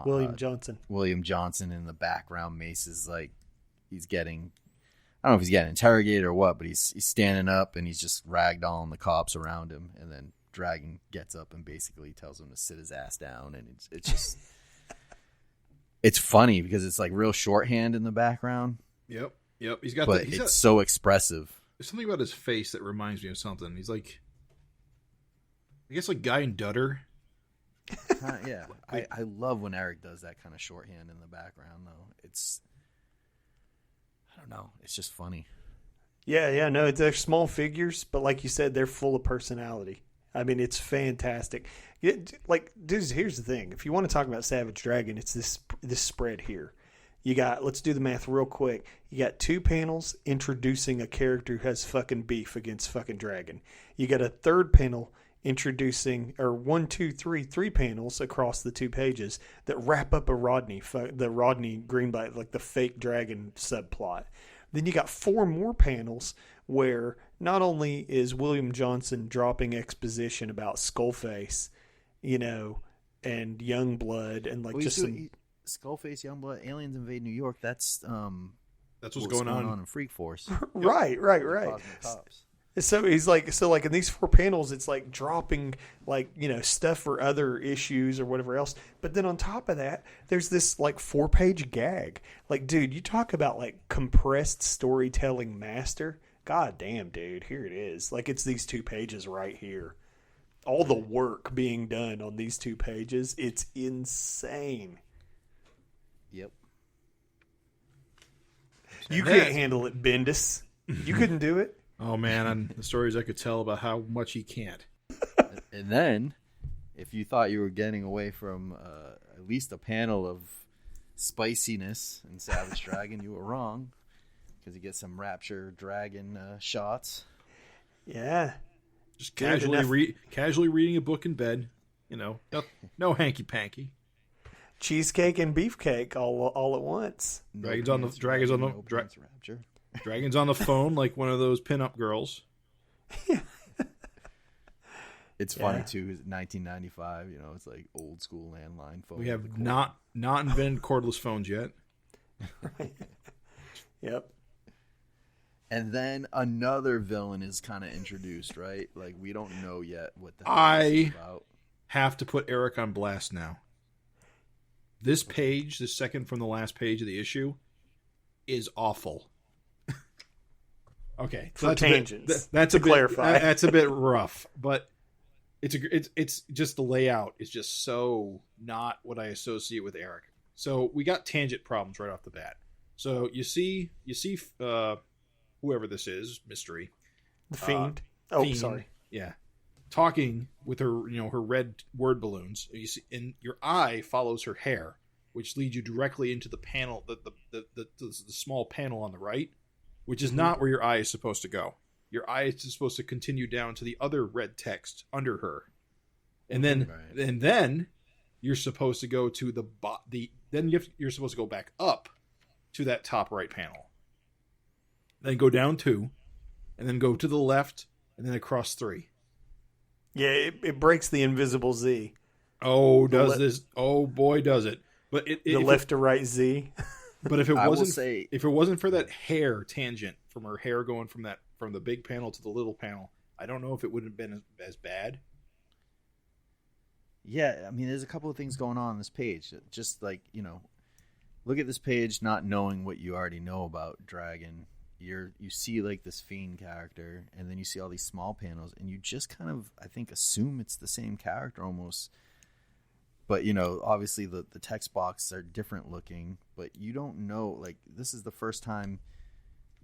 William Johnson. William Johnson. In the background, Mace is like, he's getting, I don't know if he's getting interrogated or what, but he's standing up and he's just ragdolling the cops around him. And then Dragon gets up and basically tells him to sit his ass down. And it's just, it's funny because it's like real shorthand in the background. Yep. He's got, but it's so expressive. There's something about his face that reminds me of something. He's like, I guess like Guy and Dutter. Yeah. I love when Eric does that kind of shorthand in the background, though. It's, I don't know. It's just funny. Yeah, no, they're small figures, but like you said, they're full of personality. I mean, it's fantastic. Like, dudes, here's the thing. If you want to talk about Savage Dragon, it's this spread here. You got, let's do the math real quick. You got 2 panels introducing a character who has fucking beef against fucking Dragon. You got a 3rd panel introducing, or 1, 2, 3 panels across the 2 pages that wrap up the Rodney Greenblatt, like the fake Dragon subplot. Then you got 4 more panels where not only is William Johnson dropping exposition about Skullface, and Youngblood, and like Skullface, Youngblood, aliens invade New York. That's what's going on in Freak Force. Right. So he's like, in these 4 panels, it's like dropping like, stuff for other issues or whatever else. But then on top of that, there's this like 4-page gag. Like, dude, you talk about like compressed storytelling master. God damn, dude, here it is. Like, it's these 2 pages right here. All the work being done on these 2 pages. It's insane. Yep. You can't handle it, Bendis. You couldn't do it. Oh, man, on the stories I could tell about how much he can't. And then, if you thought you were getting away from at least a panel of spiciness in Savage Dragon, you were wrong. Because you get some Rapture Dragon shots. Yeah. Just casually reading a book in bed. No hanky-panky. Cheesecake and beefcake all at once. Dragons on the phone like one of those pinup girls. It's funny too. 1995. It's like old school landline phone. We have not invented cordless phones yet. Right. Yep. And then another villain is kind of introduced, right? Like, we don't know yet what the hell this is about. Have to put Eric on blast now. This page, the second from the last page of the issue, is awful. Okay, for tangents. That's to clarify. That's a bit rough, but it's just the layout is just so not what I associate with Eric. So we got tangent problems right off the bat. So you see, whoever this is, Mystery, the Fiend. Fiend, Sorry. Yeah, talking with her, her red word balloons. You see, and your eye follows her hair, which leads you directly into the panel, the small panel on the right, which is not where your eye is supposed to go. Your eye is supposed to continue down to the other red text under her, and then you're supposed to go to you're supposed to go back up to that top right panel. Then go down 2, and then go to the left, and then across 3. Yeah, it breaks the invisible Z. Oh, oh boy, does it! But the left to right Z. But if it wasn't for that hair tangent from her hair going from the big panel to the little panel, I don't know if it would have been as bad. Yeah, I mean, there's a couple of things going on this page. Just like, look at this page, not knowing what you already know about Dragon. You see like this Fiend character, and then you see all these small panels, and you just kind of, I think, assume it's the same character almost. But, obviously the text boxes are different looking, but you don't know, like, this is the first time,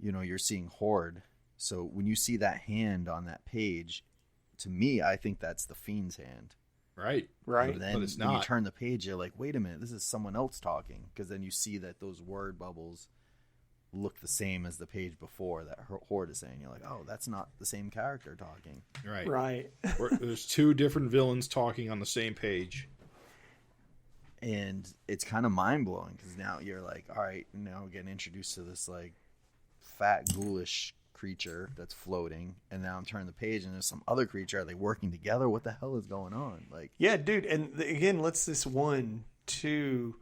you're seeing Horde. So when you see that hand on that page, to me, I think that's the Fiend's hand. Right. Right. But then But it's when you not. turn the page, you're like, wait a minute, this is someone else talking. Because then you see that those word bubbles look the same as the page before that Horde is saying. You're like, oh, that's not the same character talking. Right. Right. There's two different villains talking on the same page. And it's kind of mind-blowing because now you're like, all right, now we're getting introduced to this like fat ghoulish creature that's floating, and now I'm turning the page and there's some other creature. Are they working together? What the hell is going on? Like, Yeah, dude. And again, let's this 1, 2,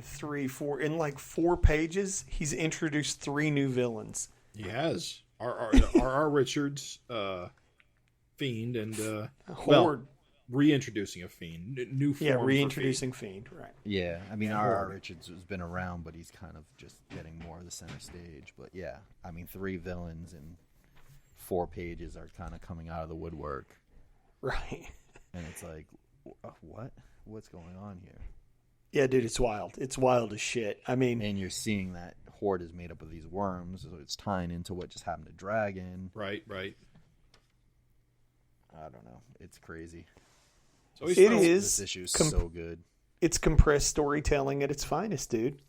3, 4. In like 4 pages, he's introduced 3 new villains. He has R.R. Richards, Fiend, and Horde. reintroducing a Fiend, new form. Yeah, for reintroducing Fiend. Right. yeah, I mean, R.R. Richards has been around, but he's kind of just getting more of the center stage. But yeah, I mean, 3 villains in 4 pages are kind of coming out of the woodwork, Right. and it's like, what's going on here? Yeah, dude, it's wild. It's wild as shit. I mean, And you're seeing that Horde is made up of these worms, so it's tying into what just happened to Dragon. Right. I don't know. It's crazy. So he's It felt- is. This issue is so good. It's compressed storytelling at its finest, dude.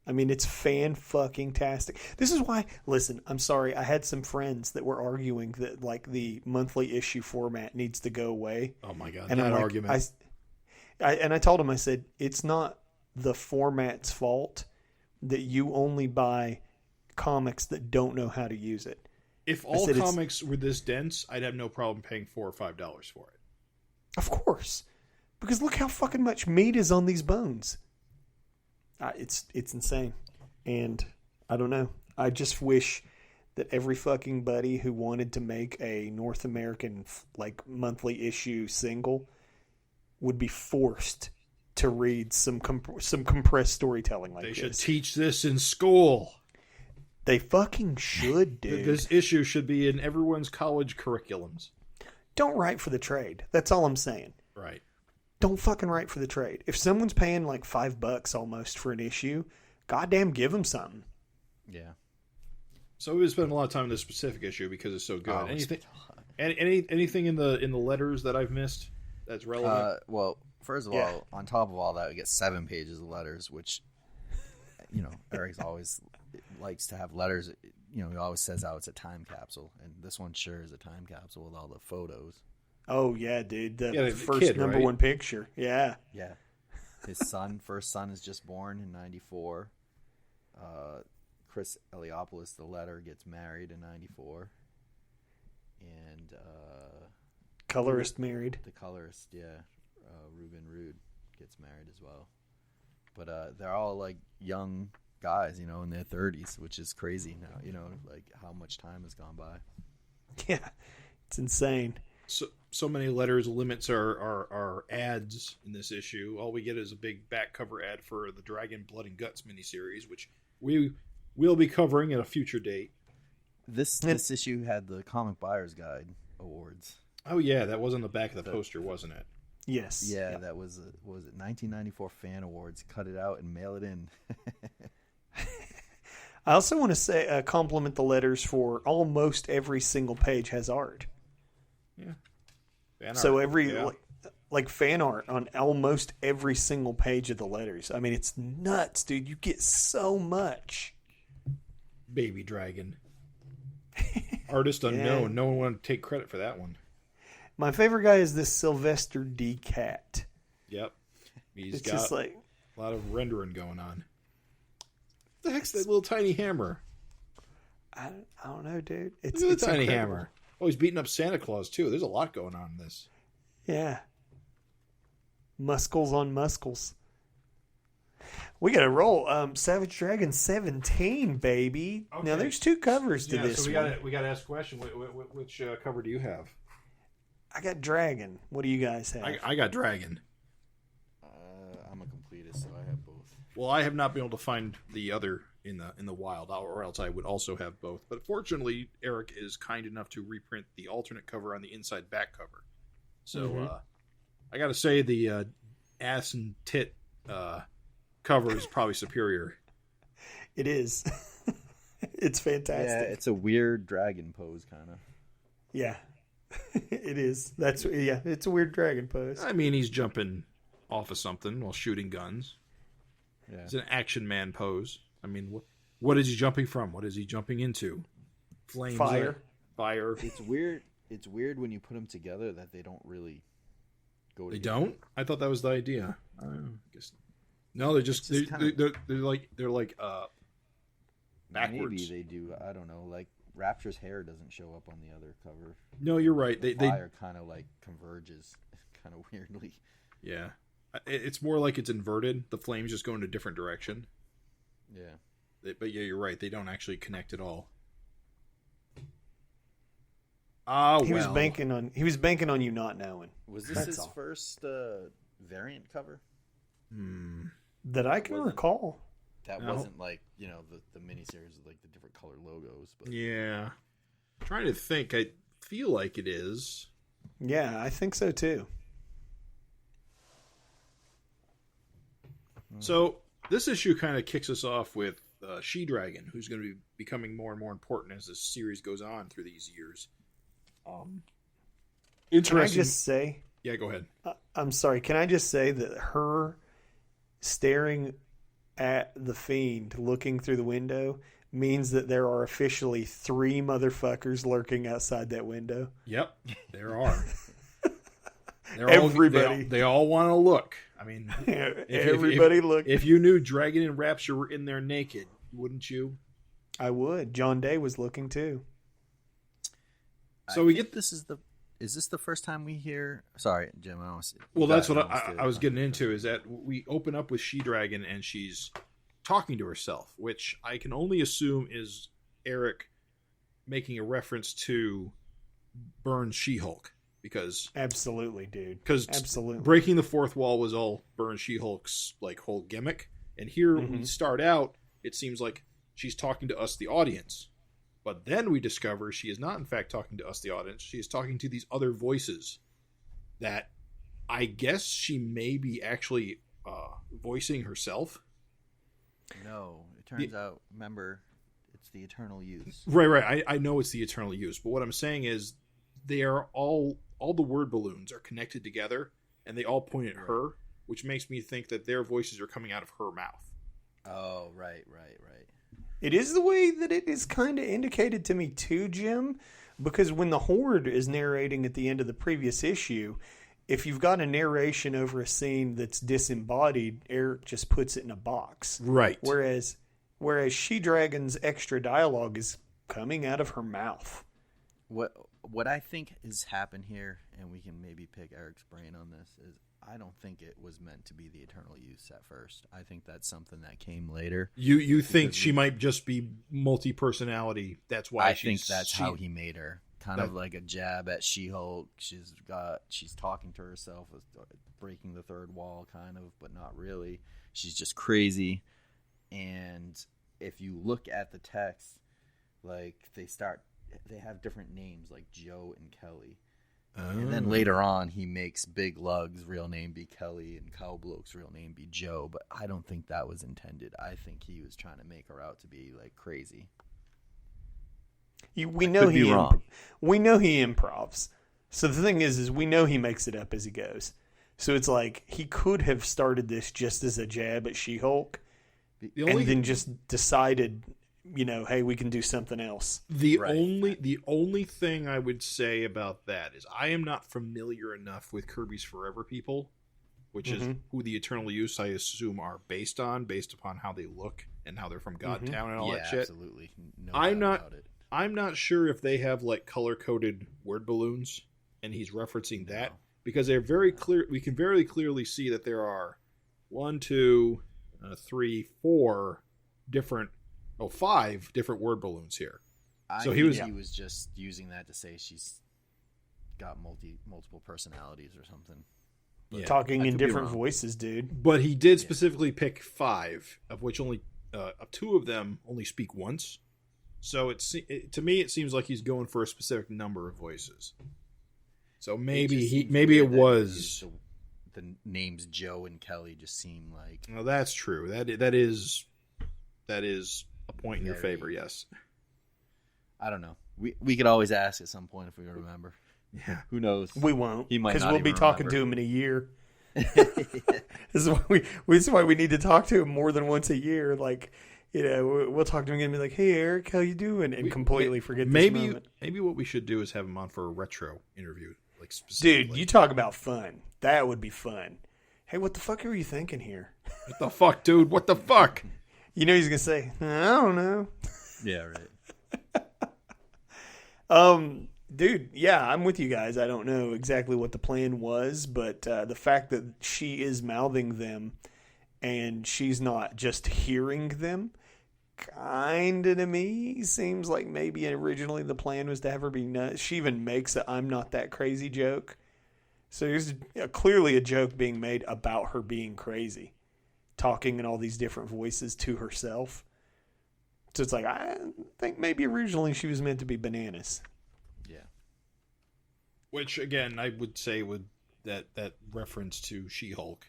I mean, it's fan-fucking-tastic. This is why, listen, I'm sorry, I had some friends that were arguing that, like, the monthly issue format needs to go away. Oh my god, And that I'm like, argument. I told him, I said, it's not the format's fault that you only buy comics that don't know how to use it. If all said it's- comics were this dense, I'd have no problem paying $4 or $5 for it. Of course. Because look how fucking much meat is on these bones. It's insane. And I don't know. I just wish that every fucking buddy who wanted to make a North American like monthly issue single would be forced to read some compressed storytelling like They this. should teach this in school. They fucking should, dude. This issue should be in everyone's college curriculums. Don't write for the trade. That's all I'm saying. Right. Don't fucking write for the trade. If someone's paying like $5 almost for an issue, goddamn give them something. Yeah. So we've spent a lot of time on this specific issue because it's so good. Oh, Anything in the letters that I've missed that's relevant? Well, first of all, on top of all that, we get 7 pages of letters, which, Eric's always likes to have letters. He always says, "Oh, it's a time capsule," and this one sure is a time capsule with all the photos. Oh yeah, dude. The the first kid, number right? 1 picture. Yeah. Yeah. His first son is just born in 94. Chris Eliopoulos, the letter, gets married in 94. And Colorist married. the colorist, Ruben Rude gets married as well. But they're all like young guys, in their 30s, which is crazy now, like how much time has gone by. Yeah. It's insane. So many letters limits our ads in this issue. All we get is a big back cover ad for the Dragon Blood and Guts miniseries, which we will be covering at a future date. This issue had the Comic Buyer's Guide Awards. Oh yeah, that was on the back of the poster, wasn't it? Yes. Yeah, that was what was it 1994 Fan Awards. Cut it out and mail it in. I also want to say compliment the letters for almost every single page has art. Yeah. Fan So art, every yeah. like fan art on almost every single page of the letters. I mean, it's nuts, dude. You get so much. Baby Dragon. Artist unknown. Yeah. No one wanted to take credit for that one. My favorite guy is this Sylvester D. Cat. Yep. He's It's got just like, a lot of rendering going on. What the heck's that little tiny hammer? I don't know, dude. It's Look at the tiny incredible. hammer. Oh, he's beating up Santa Claus, too. There's a lot going on in this. Yeah. Muscles on muscles. We got to roll. Savage Dragon 17, baby. Okay. Now, there's 2 covers to this so one. we got to ask a question. Which cover do you have? I got Dragon. What do you guys have? I got Dragon. I'm a completist, so I have both. Well, I have not been able to find the other in the wild, or else I would also have both. But fortunately, Eric is kind enough to reprint the alternate cover on the inside back cover. So I got to say the ass and tit cover is probably superior. It is. It's fantastic. Yeah, it's a weird dragon pose, kind of. Yeah. It is. It's a weird dragon pose. I mean, he's jumping off of something while shooting guns. Yeah. It's an action man pose. I mean, what is he jumping from? What is he jumping into? Flames. Fire. Fire. It's weird. It's weird when you put them together that they don't really go They together. don't? I thought that was the idea. I guess. No, they're just, they're like backwards. Maybe they do. I don't know. Like Rapture's hair doesn't show up on the other cover. No, you're right. The fire kind of like converges, kind of weirdly. Yeah, it's more like it's inverted. The flames just go in a different direction. Yeah. But yeah, you're right. They don't actually connect at all. He was banking on you not knowing. Was this his first variant cover? That I can recall. That wasn't like, the miniseries with like the different color logos. But Yeah. I'm trying to think. I feel like it is. Yeah, I think so too. So this issue kind of kicks us off with She-Dragon, who's going to be becoming more and more important as this series goes on through these years. Can I just say? Yeah, go ahead. I'm sorry. Can I just say that her staring at the Fiend looking through the window means that there are officially 3 motherfuckers lurking outside that window? Yep, there are. Everybody. They all want to look. I mean, everybody look. If you knew Dragon and Rapture were in there naked, wouldn't you? I would. John Day was looking too. So we get this is this the first time we hear? Sorry, Jim. Well, that's what I was getting into. Is that we open up with She-Dragon and she's talking to herself, which I can only assume is Eric making a reference to Byrne's She-Hulk, because absolutely, dude. Because absolutely, breaking the fourth wall was all Byrne's She-Hulk's like whole gimmick, and here we start out. It seems like she's talking to us, the audience. But then we discover she is not, in fact, talking to us, the audience. She is talking to these other voices that I guess she may be actually voicing herself. No, it turns out, remember, it's the Eternal Youth. Right. I know it's the Eternal Youth, but what I'm saying is they are all the word balloons are connected together, and they all point at her, which makes me think that their voices are coming out of her mouth. Oh, right. It is the way that it is kind of indicated to me too, Jim, because when the Horde is narrating at the end of the previous issue, if you've got a narration over a scene that's disembodied, Eric just puts it in a box. Right. Whereas She-Dragon's extra dialogue is coming out of her mouth. What I think has happened here, and we can maybe pick Eric's brain on this, is I don't think it was meant to be the Eternal Youth at first. I think that's something that came later. You think she might just be multi-personality? That's why I think that's how he made her. Kind of like a jab at She-Hulk. She's talking to herself, breaking the third wall, kind of, but not really. She's just crazy. And if you look at the text, like they have different names like Joe and Kelly. And then later on, he makes Big Lug's real name be Kelly and Cowbloke's real name be Joe. But I don't think that was intended. I think he was trying to make her out to be like crazy. We know he improvs. So the thing is we know he makes it up as he goes. So it's like he could have started this just as a jab at She-Hulk, and then just decided, hey, we can do something else. The only thing I would say about that is I am not familiar enough with Kirby's Forever People, which is who the Eternal Youth I assume are based upon how they look and how they're from Godtown and all that shit. Absolutely. No doubt about it. I'm not sure if they have like color-coded word balloons, and he's referencing that because they're very clear. We can very clearly see that there are 1, 2, 3, 4 different. 5 different word balloons here. So he was just using that to say she's got multiple personalities or something. Yeah. Talking in different voices, dude. But he did specifically pick 5, of which only 2 of them only speak once. So to me, it seems like he's going for a specific number of voices. So maybe it was the names Joe and Kelly just seem like. Well, that's true. That is a point in your favor, yes. I don't know. We could always ask at some point if we remember. Yeah. Who knows? We won't. He might because not we'll be even talking remember. to him in a year. This is why we need to talk to him more than once a year. Like, we'll talk to him again and be like, "Hey, Eric, how you doing?" And completely forget this moment. Maybe what we should do is have him on for a retro interview, like specifically. Dude, you talk about fun. That would be fun. Hey, what the fuck are you thinking here? What the fuck, dude? What the fuck? You know he's gonna say, "I don't know." Yeah, right. Dude, yeah, I'm with you guys. I don't know exactly what the plan was, but the fact that she is mouthing them and she's not just hearing them, kind of to me seems like maybe originally the plan was to have her be nuts. She even makes a "I'm not that crazy" joke. So there's clearly a joke being made about her being crazy, talking in all these different voices to herself. So it's like, I think maybe originally she was meant to be bananas. Yeah. Which, again, I would say would that reference to She-Hulk.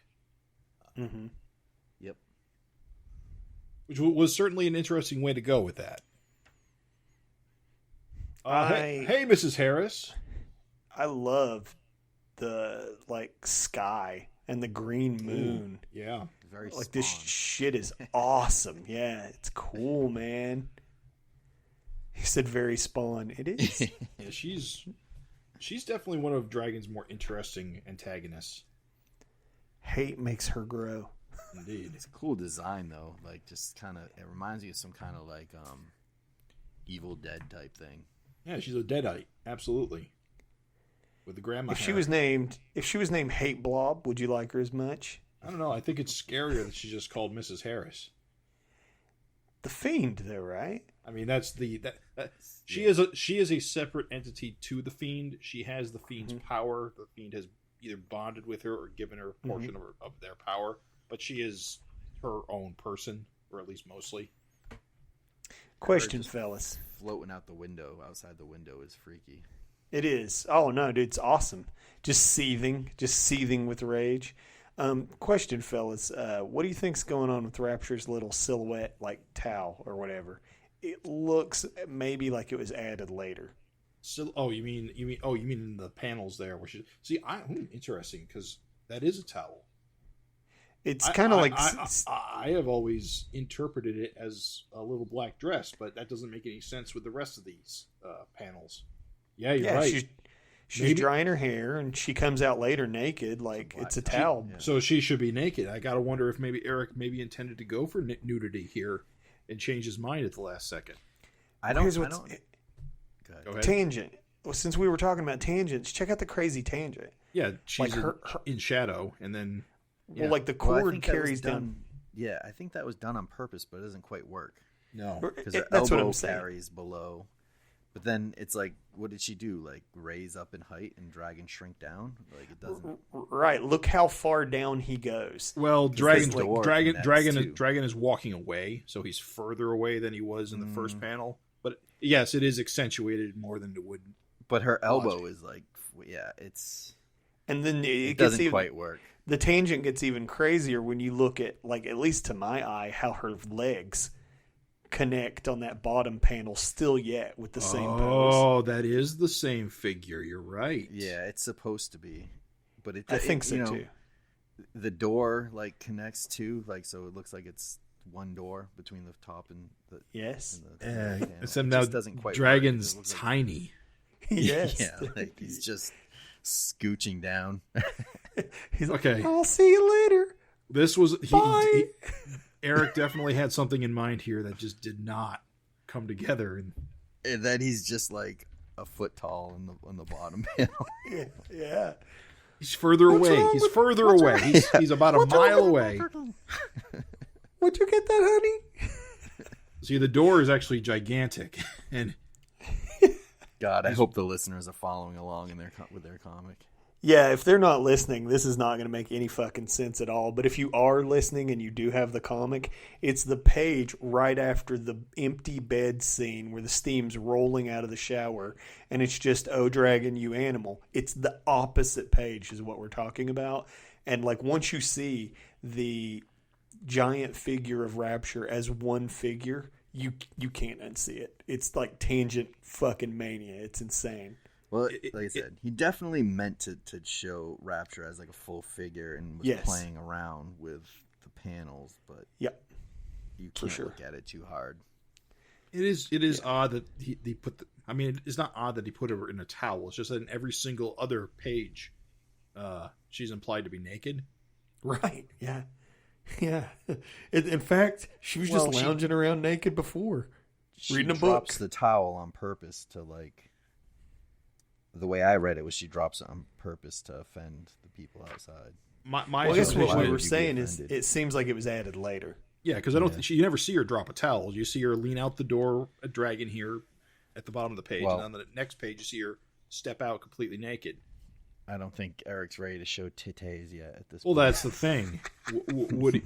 Mm-hmm. Yep. Which was certainly an interesting way to go with that. Hey, Mrs. Harris. I love the sky and the green moon. Ooh, yeah. Very Like this Spawn. shit is awesome. Yeah, it's cool, man. He said very Spawn. It is. Yeah, she's definitely one of Dragon's more interesting antagonists. Hate makes her grow. Indeed. It's a cool design though. Like just kind of, it reminds me of some kind of like Evil Dead type thing. Yeah, she's a deadite. Absolutely. With the grandma If she hair. was named Hate Blob, would you like her as much? I don't know. I think it's scarier that she's just called Mrs. Harris. The Fiend, though, right? I mean, that's she is a separate entity to the Fiend. She has the Fiend's power. The Fiend has either bonded with her or given her a portion of their power, but she is her own person, or at least mostly. Question, just fellas. Floating out the window, outside the window is freaky. It is. Oh no, dude, it's awesome. Just seething with rage. Question, fellas. What do you think's going on with Rapture's little silhouette, like towel or whatever? It looks maybe like it was added later. So, you mean in the panels there where she interesting, because that is a towel. It's kind of like I have always interpreted it as a little black dress, but that doesn't make any sense with the rest of these panels. Yeah, you're right. She's drying her hair, and she comes out later naked, like it's a towel. So she should be naked. I gotta wonder if maybe Eric intended to go for nudity here and change his mind at the last second. Go ahead. Tangent. Well, since we were talking about tangents, check out the crazy tangent. Yeah, she's Like in shadow, and then Well, like the cord I think that was carries down. done. Yeah, I think that was done on purpose, but it doesn't quite work no. because her That's what elbow I'm saying. carries below. But then it's like, what did she do? Like raise up in height and drag and shrink down? Like it doesn't. Right. Look how far down he goes. Well, this door connects too. Dragon is walking away, so he's further away than he was in the first panel. But yes, it is accentuated more than it would. But her elbow is like, yeah, And then it gets doesn't even, quite work. The tangent gets even crazier when you look at, like, at least to my eye, how her legs connect on that bottom panel still yet with the same pose. Oh, that is the same figure. You're right. Yeah, it's supposed to be, but I think so too. The door like connects too, like so it looks like it's one door between the top and the Yes. and the panel. Except It now just doesn't quite Dragon's work. It looks like- tiny. Yes. yeah, like he's just scooching down. He's like, Okay. I'll see you later. This was Bye. Eric definitely had something in mind here that just did not come together. And then he's just like a foot tall on the bottom panel. Yeah. He's further What's away. wrong He's with- further what's away. wrong- He's about a What's wrong mile with- away. Would you get that, honey? See, the door is actually gigantic, and God, I hope the listeners are following along with their comic. Yeah, if they're not listening, this is not going to make any fucking sense at all. But if you are listening and you do have the comic, it's the page right after the empty bed scene where the steam's rolling out of the shower, and it's just, "Oh, dragon, you animal." It's the opposite page is what we're talking about. And like once you see the giant figure of Rapture as one figure, you can't unsee it. It's like tangent fucking mania. It's insane. Well, like I said, he definitely meant to show Rapture as like a full figure and was playing around with the panels, but you can't look at it too hard. It is odd that he put the. I mean, it's not odd that he put her in a towel. It's just that in every single other page, she's implied to be naked. Right. Yeah. Yeah. In fact, she was just lounging around naked before, reading a book. She drops the towel on purpose to like. The way I read it was she drops it on purpose to offend the people outside. I guess what we were saying is it seems like it was added later. Yeah, because I don't think you never see her drop a towel. You see her lean out the door, a dragon here at the bottom of the page, and on the next page you see her step out completely naked. I don't think Eric's ready to show titties yet at this point. Well, that's the thing. Would he,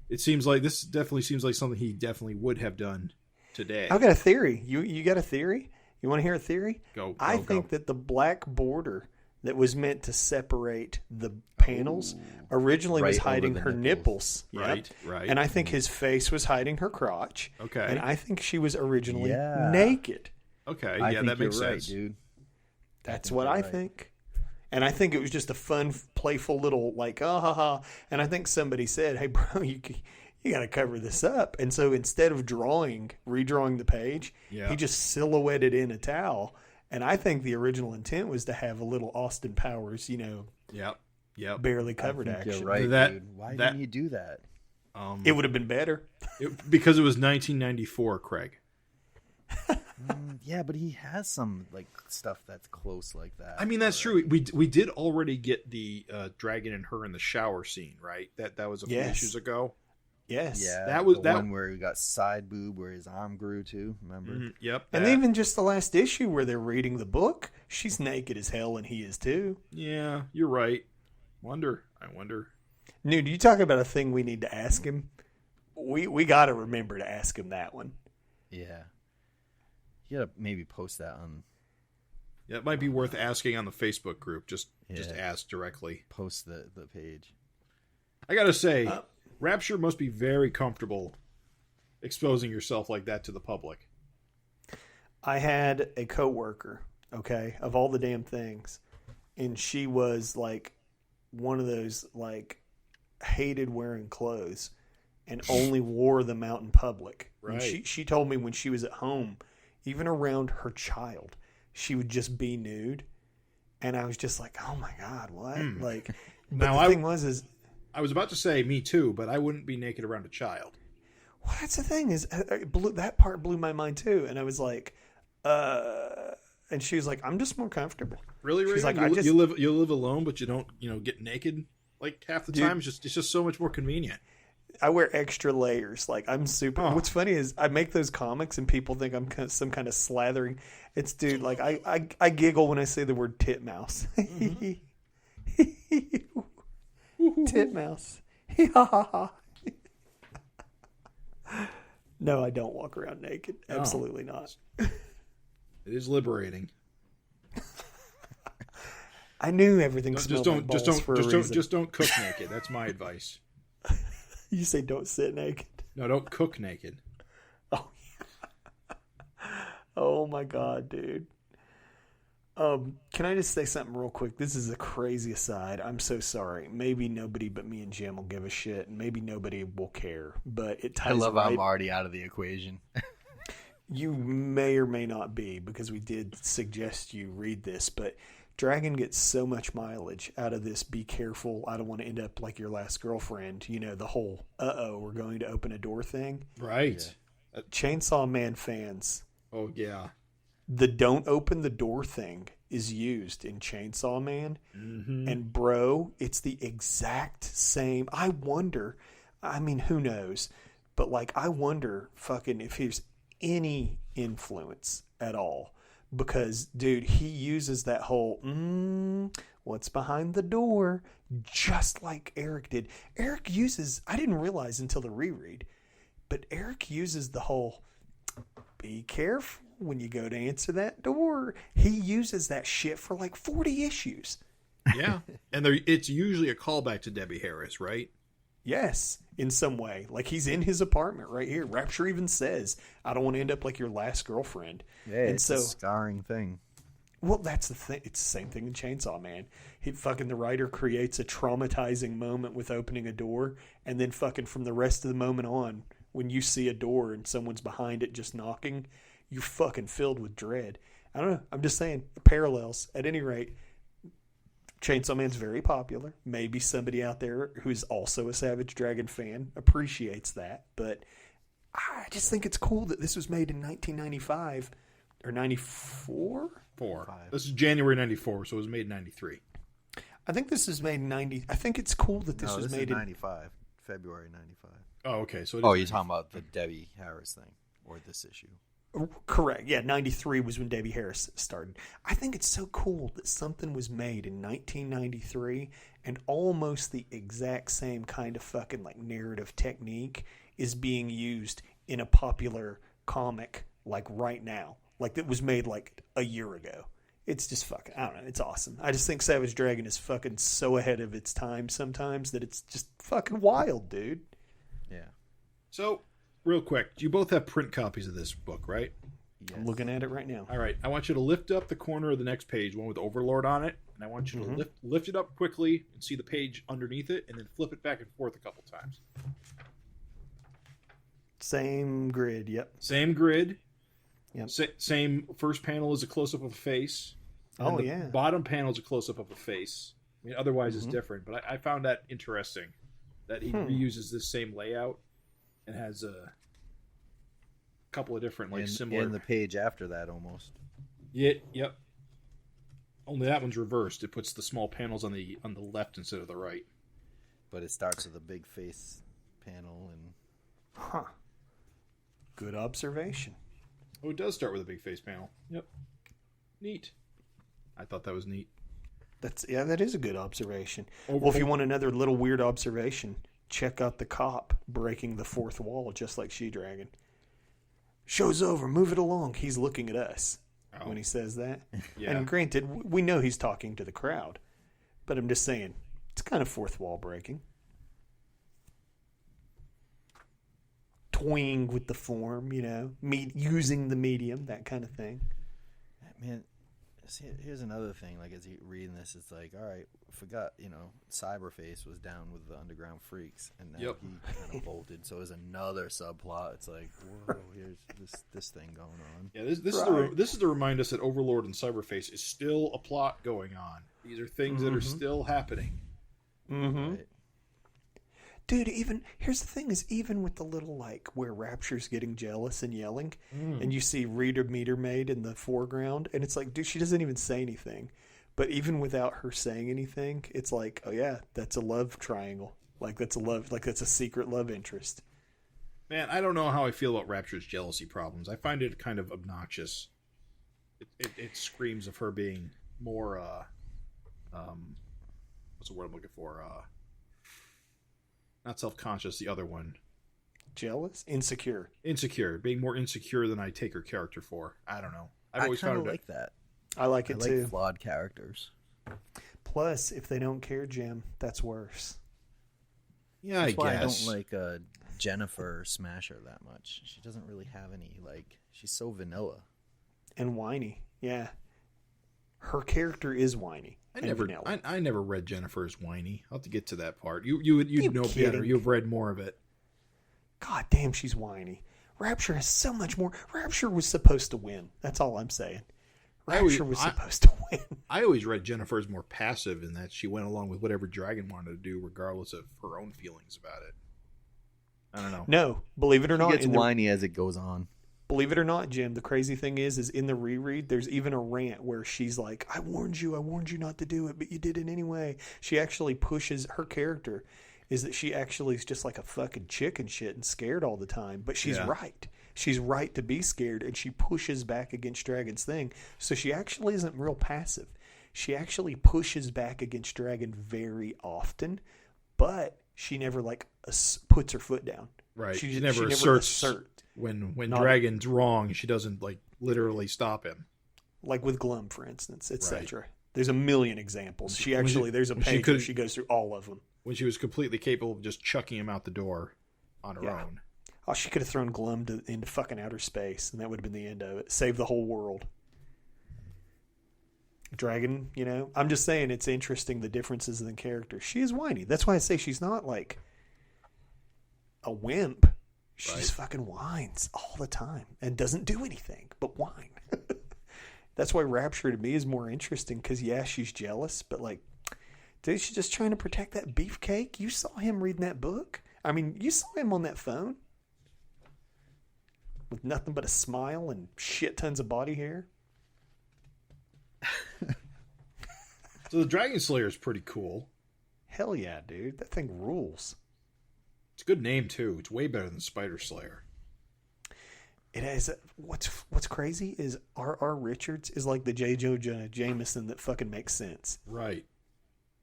it seems like this definitely seems like something he definitely would have done today. I've got a theory. You got a theory? You want to hear a theory? I think go. that the black border that was meant to separate the panels originally was hiding her nipples. Right. And I think his face was hiding her crotch. Okay. And I think she was originally naked. Okay, I think that makes you're sense. Right, dude. That's what I think. And I think it was just a fun, playful little like, oh, ha, ha. And I think somebody said, hey, bro, you got to cover this up. And so instead of redrawing the page, he just silhouetted in a towel. And I think the original intent was to have a little Austin Powers, barely covered action. You're right, dude. Why didn't you do that? It would have been better. Because it was 1994, Craig. Yeah, but he has some like stuff that's close like that. I mean, that's true. We did already get the dragon and her in the shower scene, right? That was a few issues ago. Yes. Yeah, that was the one where he got side boob where his arm grew too. Remember? Mm-hmm, yep. And even just the last issue where they're reading the book, she's naked as hell, and he is too. Yeah, you're right. I wonder. Nude, you talk about a thing we need to ask him. We got to remember to ask him that one. Yeah. You gotta maybe post that on. Yeah, it might be worth asking on the Facebook group. Just ask directly. Post the page. I gotta say, Rapture must be very comfortable exposing yourself like that to the public. I had a coworker, of all the damn things, and she was like one of those like hated wearing clothes and only wore them out in public. Right. And she told me when she was at home, even around her child, she would just be nude. And I was just like, oh my God, what? Like, but now the thing was I was about to say me too, but I wouldn't be naked around a child. Well, that's the thing is that part blew my mind too. And I was like, and she was like, I'm just more comfortable. Really? She's like, you live alone, but you don't, get naked like half the time. It's just so much more convenient. I wear extra layers. Like I'm super. Oh. What's funny is I make those comics and people think I'm some kind of slathering. It's dude. Like I giggle when I say the word titmouse. Titmouse. No, I don't walk around naked. Absolutely not. It is liberating. I knew everything smelled like balls for a reason. Just don't cook naked. That's my advice. You say don't sit naked. No, don't cook naked. Oh, yeah. Oh my God, dude. Can I just say something real quick? This is a crazy aside. I'm so sorry. Maybe nobody but me and Jim will give a shit, and maybe nobody will care. But it ties. I'm already out of the equation. You may or may not be, because we did suggest you read this, but Dragon gets so much mileage out of this. Be careful. I don't want to end up like your last girlfriend. The whole, we're going to open a door thing. Right. Yeah. Chainsaw Man fans. Oh, yeah. The don't open the door thing is used in Chainsaw Man. Mm-hmm. And bro, it's the exact same. I wonder, who knows? But like, I wonder fucking if there's any influence at all. Because, dude, he uses that whole, what's behind the door, just like Eric did. Eric uses, I didn't realize until the reread, but Eric uses the whole, be careful when you go to answer that door. He uses that shit for like 40 issues. Yeah. And it's usually a callback to Debbie Harris, right? Yes, in some way. Like he's in his apartment right here. Rapture even says, I don't want to end up like your last girlfriend. Yeah, it's a scarring thing. Well, that's the thing. It's the same thing in Chainsaw Man. The writer creates a traumatizing moment with opening a door, and then fucking from the rest of the moment on, when you see a door and someone's behind it just knocking, you're fucking filled with dread. I don't know. I'm just saying parallels. At any rate, Chainsaw Man's very popular. Maybe somebody out there who's also a Savage Dragon fan appreciates that, but I just think it's cool that this was made in 1995 or 94. This is January 94, so it was made in 93. I think this is made in 90. I think it's cool that this was made in in 95, February 95. Oh, okay. So you're talking about the Debbie Harris thing or this issue? Correct. Yeah, 93 was when Debbie Harris started. I think it's so cool that something was made in 1993 and almost the exact same kind of fucking like narrative technique is being used in a popular comic like right now. Like that was made like a year ago. It's just fucking, I don't know, it's awesome. I just think Savage Dragon is fucking so ahead of its time sometimes that it's just fucking wild, dude. Yeah. So, real quick, you both have print copies of this book, right? Yes. I'm looking at it right now. All right, I want you to lift up the corner of the next page, one with Overlord on it, and I want you to lift it up quickly and see the page underneath it, and then flip it back and forth a couple times. Same grid, yep. Same grid. Yep. Same first panel is a close-up of a face. And the bottom panel is a close-up of a face. I mean, otherwise it's different, but I found that interesting that he reuses this same layout and has a couple of different similar. In the page after that, almost. Yeah, yep. Only that one's reversed. It puts the small panels on the left instead of the right. But it starts with a big face panel and. Good observation. Oh, it does start with a big face panel. Yep. Neat. I thought that was neat. That is a good observation. Well, if you want another little weird observation, check out the cop breaking the fourth wall just like She-Dragon. Show's over, move it along. He's looking at us when he says that. Yeah. And granted, we know he's talking to the crowd, but I'm just saying, it's kind of fourth wall breaking. Toying with the form, using the medium, that kind of thing. Man, here's another thing. Like, as you reading this, it's like, all right, forgot, Cyberface was down with the Underground Freaks, and now he kind of bolted. So there's another subplot. It's like, whoa, here's this thing going on. Yeah, this is to remind us that Overlord and Cyberface is still a plot going on. These are things that are still happening. Mm-hmm. Right. Dude, here's the thing is, even with the little, where Rapture's getting jealous and yelling, and you see Reader Meter Maid in the foreground, and it's like, dude, she doesn't even say anything. But even without her saying anything, it's like, oh yeah, that's a love triangle. That's a secret love interest. Man, I don't know how I feel about Rapture's jealousy problems. I find it kind of obnoxious. It screams of her being more, what's the word I'm looking for? Not self-conscious, the other one. Jealous? Insecure. Insecure. Being more insecure than I take her character for. I don't know. I've always found it like that. I like it too. Like flawed characters. Plus, if they don't care, Jim, that's worse. Yeah, that's why guess. I don't like Jennifer Smasher that much. She doesn't really have any, she's so vanilla. And whiny. Yeah. Her character is whiny. I never read Jennifer as whiny. I'll have to get to that part. You'd know better. You've read more of it. God damn, she's whiny. Rapture has so much more. Rapture was supposed to win. That's all I'm saying. Rapture was supposed to win. I always read Jennifer as more passive in that she went along with whatever Dragon wanted to do, regardless of her own feelings about it. I don't know. No, believe it or not, she gets whiny as it goes on. Believe it or not, Jim, the crazy thing is in the reread, there's even a rant where she's like, I warned you not to do it, but you did it anyway. She actually pushes, her character is that she actually is just like a fucking chicken shit and scared all the time. But she's right. She's right to be scared, and she pushes back against Dragon's thing. So she actually isn't real passive. She actually pushes back against Dragon very often, but she never puts her foot down. Right. She never asserts. When Dragon's wrong, she doesn't literally stop him. Like with Glum, for instance, etc. Right. There's a million examples. There's a page where she goes through all of them. When she was completely capable of just chucking him out the door on her own. Oh, she could have thrown Glum into fucking outer space, and that would have been the end of it. Save the whole world. Dragon, you know. I'm just saying it's interesting the differences in the character. She is whiny. That's why I say she's not like a wimp. She just fucking whines all the time and doesn't do anything but whine. That's why Rapture to me is more interesting because, yeah, she's jealous, but like, dude, she's just trying to protect that beefcake. You saw him reading that book. I mean, you saw him on that phone with nothing but a smile and shit tons of body hair. So the Dragon Slayer is pretty cool. Hell yeah, dude. That thing rules. It's a good name, too. It's way better than Spider Slayer. It has. What's crazy is R.R. Richards is like the J. Jonah Jameson that fucking makes sense. Right.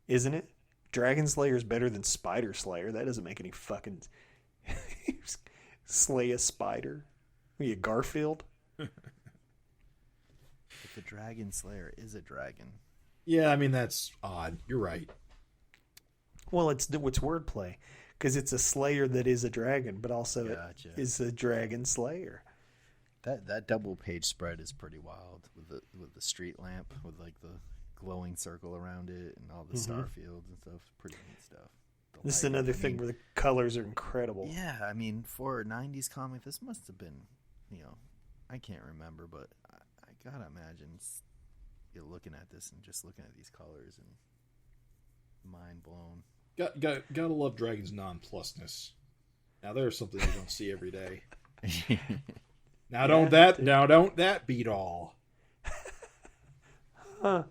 Isn't it? Dragon Slayer is better than Spider Slayer. That doesn't make any fucking... Slay a spider. Are you Garfield? But the Dragon Slayer is a dragon. Yeah, I mean, that's odd. You're right. Well, it's wordplay. Because it's a slayer that is a dragon, but also Gotcha. it is a dragon slayer. That double page spread is pretty wild with the street lamp with like the glowing circle around it and all the star fields and stuff. Pretty neat stuff. This is another thing where the colors are incredible. Yeah, I mean, for a 90s comic, this must have been, you know, I can't remember, but I gotta imagine you're looking at this and just looking at these colors and mind blown. Gotta love Dragon's nonplusness. Now there's something you don't see every day. Now don't that beat all. Huh.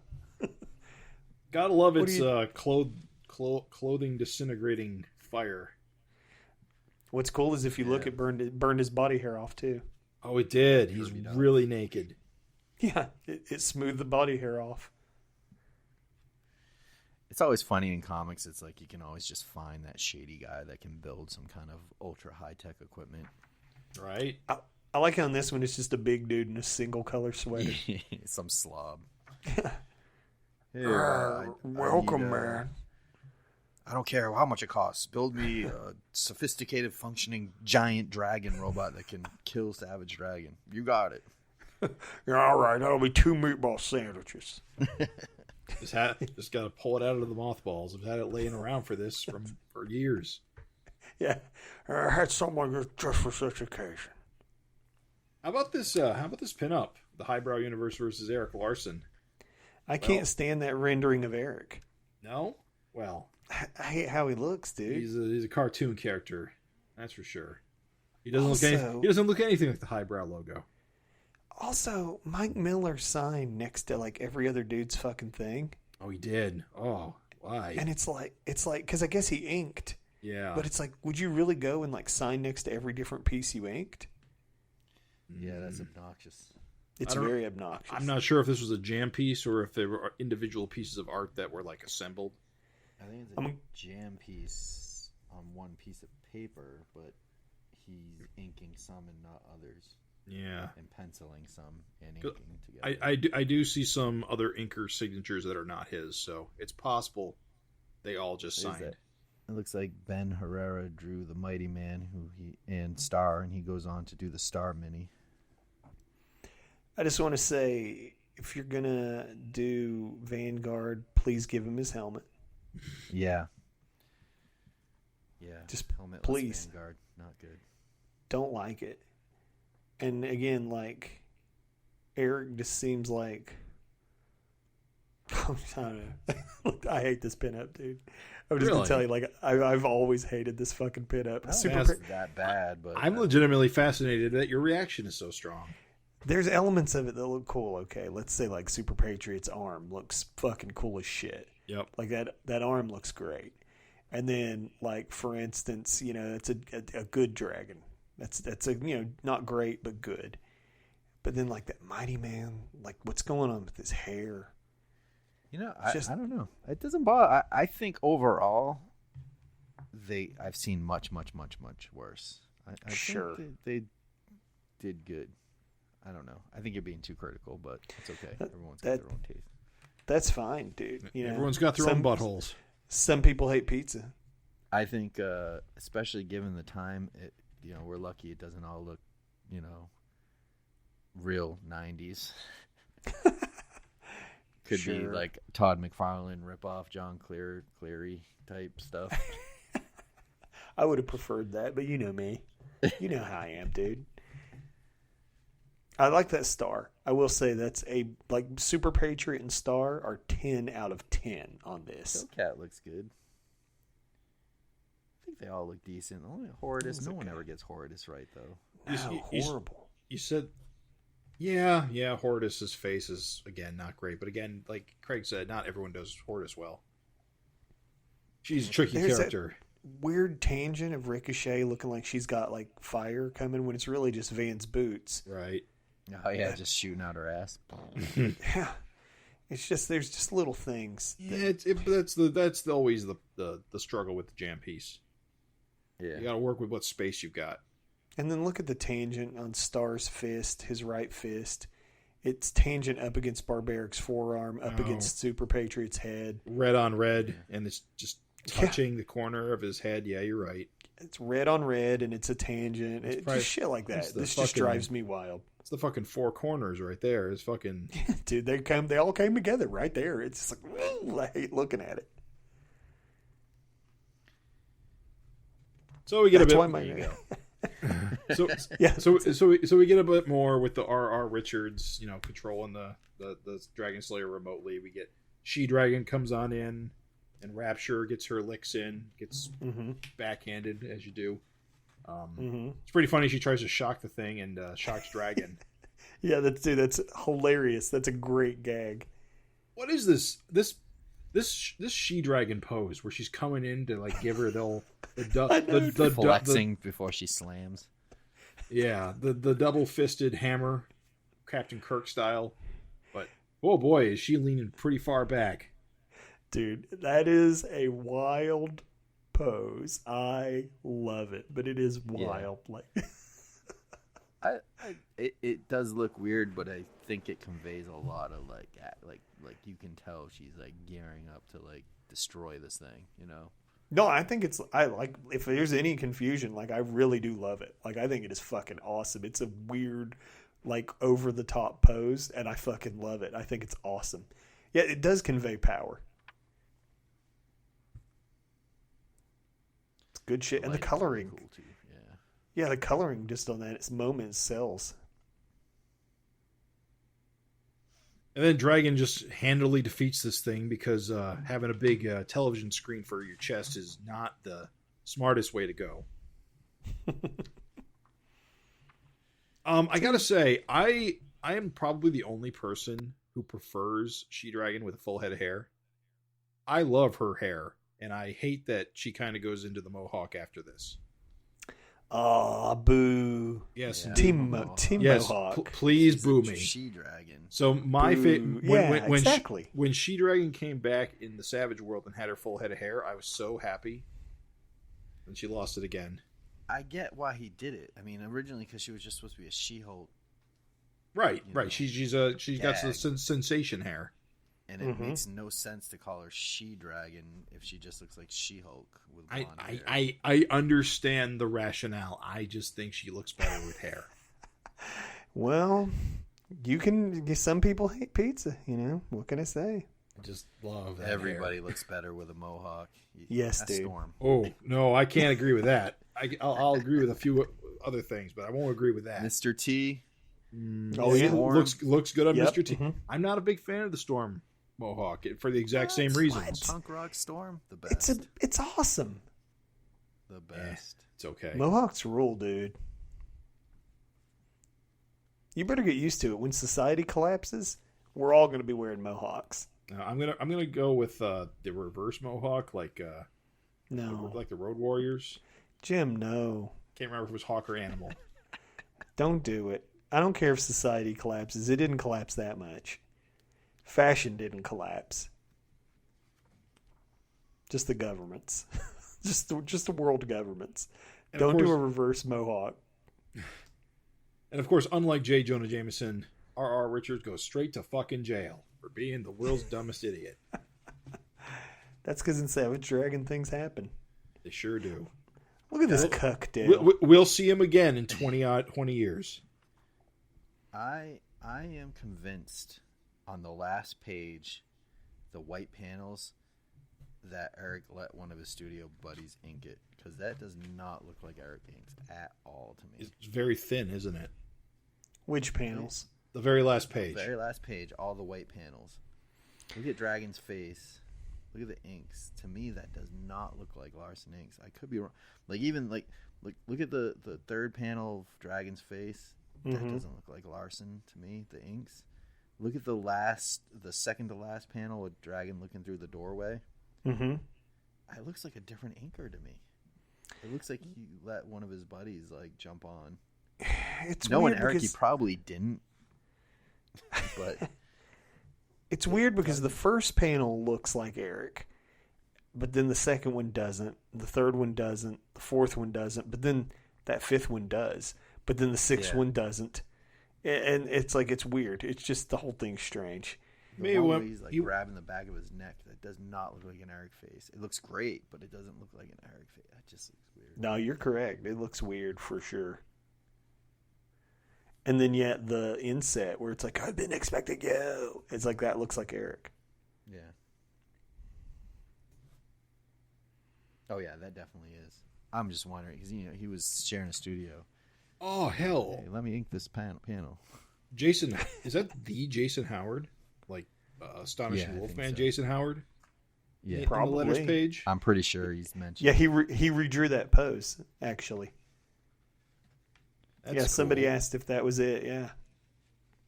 Gotta love its clothing disintegrating fire. What's cool is if you look, it burned his body hair off too. Oh, it did. He's really naked. Yeah, it smoothed the body hair off. It's always funny in comics. It's like you can always just find that shady guy that can build some kind of ultra high-tech equipment. Right? I like how in this one it's just a big dude in a single color sweater. Some slob. Welcome, man. I don't care how much it costs. Build me a sophisticated, functioning, giant dragon robot that can kill Savage Dragon. You got it. Yeah, all right, that'll be 2 meatball sandwiches. Just got to pull it out of the mothballs. I've had it laying around for years. Yeah, I had someone just for such occasion. How about this pinup? The Highbrow Universe versus Eric Larson. I can't stand that rendering of Eric. No? Well, I hate how he looks, dude. He's a cartoon character. That's for sure. He doesn't look anything like the Highbrow logo. Also, Mike Miller signed next to like every other dude's fucking thing. Oh, he did. Oh, why? And it's like because I guess he inked. Yeah. But it's like, would you really go and like sign next to every different piece you inked? Yeah, that's obnoxious. It's very obnoxious. I'm not sure if this was a jam piece or if they were individual pieces of art that were like assembled. I think it's a jam piece on one piece of paper, but he's inking some and not others. Yeah. And penciling some and inking together. I do see some other inker signatures that are not his, so it's possible they all just signed. It looks like Ben Herrera drew the Mighty Man and Star, and he goes on to do the Star mini. I just want to say, if you're going to do Vanguard, please give him his helmet. Yeah. Yeah. Just helmetless please. Vanguard, not good. Don't like it. And again, like, Eric just seems like... I don't know. I hate this pinup, dude. I'm just going to tell you, like, I've always hated this fucking pinup. It's that bad, but... I'm legitimately fascinated that your reaction is so strong. There's elements of it that look cool, okay? Let's say, like, Super Patriot's arm looks fucking cool as shit. Yep. Like, that arm looks great. And then, like, for instance, you know, it's a good dragon. That's a, you know, not great, but good. But then, like, that Mighty Man, like, what's going on with his hair? You know, I don't know. It doesn't bother. I think overall, I've seen much, much, much, much worse. I sure. think they did good. I don't know. I think you're being too critical, but it's okay. Everyone's got their own taste. That's fine, dude. You know, everyone's got their own buttholes. Some people hate pizza. I think, especially given the time, we're lucky it doesn't all look, real 90s. Could Sure. be like Todd McFarlane ripoff, John Cleary type stuff. I would have preferred that, but you know me. You know how I am, dude. I like that star. I will say that's Super Patriot and Star are 10 out of 10 on this. Hellcat looks good. I think they all look decent. Only Horridus. No one ever gets Horridus right though. No, horrible. You said, yeah, Horridus' face is, again, not great. But again, like Craig said, not everyone does Horridus well. She's a tricky character. Weird tangent of Ricochet looking like she's got like fire coming when it's really just Van's boots. Right. Oh yeah, just shooting out her ass. Yeah. It's just, there's just little things. Yeah, that's always the struggle with the jam piece. Yeah. You got to work with what space you've got. And then look at the tangent on Star's fist, his right fist. It's tangent up against Barbaric's forearm, up against Super Patriot's head. Red on red, and it's just touching the corner of his head. Yeah, you're right. It's red on red, and it's a tangent. Just shit like that. This just drives me wild. It's the fucking four corners right there. It's fucking... Dude, they all came together right there. It's just like, ooh, I hate looking at it. So we get That's a bit... why So we get a bit more with the R.R. Richards, controlling the Dragon Slayer remotely. We get She-Dragon comes on in, and Rapture gets her licks in, gets backhanded, as you do. It's pretty funny. She tries to shock the thing and shocks Dragon. Yeah, that's hilarious. That's a great gag. What is this She-Dragon pose where she's coming in to like give her the flexing before she slams? Yeah, the double-fisted hammer, Captain Kirk style. But oh boy, is she leaning pretty far back. Dude, that is a wild pose. I love it, but it is wild. Yeah. It does look weird, but I think it conveys a lot of like you can tell she's like gearing up to like destroy this thing, No, I think if there's any confusion, I really do love it. I think it is fucking awesome. It's a weird, over the top pose, and I fucking love it. I think it's awesome. Yeah, it does convey power. It's good shit. And the coloring. Cool too. Yeah, the coloring just on that moment sells. And then Dragon just handily defeats this thing because having a big television screen for your chest is not the smartest way to go. I gotta say, I am probably the only person who prefers She-Dragon with a full head of hair. I love her hair, and I hate that she kind of goes into the mohawk after this. Ah, boo. Yes, yeah. Team yes, Mohawk. please boo me. She-Dragon. So my exactly. When She-Dragon came back in the Savage world and had her full head of hair, I was so happy. And she lost it again. I get why he did it. I mean, originally because she was just supposed to be a She-Hulk. Right. She's got the sensation hair. And it makes no sense to call her She-Dragon if she just looks like She-Hulk with blonde hair. I understand the rationale. I just think she looks better with hair. Well, some people hate pizza, What can I say? I just love that Everybody hair. looks better with a mohawk. Yes, That's dude. Storm. Oh, no, I can't agree with that. I'll agree with a few other things, but I won't agree with that. Mr. T. Oh, yeah. Looks good on Yep. Mr. T. I'm not a big fan of the Storm mohawk for the exact same reasons. Punk rock Storm, the best. It's awesome. The best. It's okay. Mohawks rule, dude. You better get used to it. When society collapses, we're all going to be wearing mohawks. I'm gonna go with the reverse mohawk, like the Road Warriors. Jim, no. Can't remember if it was Hawk or Animal. Don't do it. I don't care if society collapses. It didn't collapse that much. Fashion didn't collapse. Just the governments. just the world governments. And don't of course, do a reverse mohawk. And of course, unlike J. Jonah Jameson, R.R. Richards goes straight to fucking jail for being the world's dumbest idiot. That's because in Savage Dragon things happen. They sure do. Look at this cuck, dude. We'll see him again in 20 years. I am convinced on the last page, the white panels, that Eric let one of his studio buddies ink it, because that does not look like Eric inks at all to me. It's very thin, isn't it? Which panels? The very last page. The very last page, all the white panels. Look at Dragon's face. Look at the inks. To me, that does not look like Larson inks. I could be wrong. Like even like look at the third panel of Dragon's face. That doesn't look like Larson to me. The inks. Look at the second to last panel with Dragon looking through the doorway. Mm-hmm. It looks like a different inker to me. It looks like he let one of his buddies like jump on. It's Knowing weird Eric, because he probably didn't. But it's weird because the first panel looks like Eric, but then the second one doesn't. The third one doesn't. The fourth one doesn't. But then that fifth one does. But then the sixth one doesn't. And it's like, it's weird. It's just, the whole thing's strange. The one where he's like grabbing the back of his neck, that does not look like an Eric face. It looks great, but it doesn't look like an Eric face. It just looks weird. No, you're correct. It looks weird for sure. And then yet the inset where it's like, I've been expecting you. It's like, that looks like Eric. Yeah. Oh yeah, that definitely is. I'm just wondering because he was sharing a studio. Oh hell! Hey, let me ink this panel. Jason, is that the Jason Howard? Like Astonishing Wolfman, so. Jason Howard? Yeah, probably. On the letters page. I'm pretty sure he's mentioned. Yeah, he redrew that pose actually. That's yeah, somebody cool. asked if that was it. Yeah,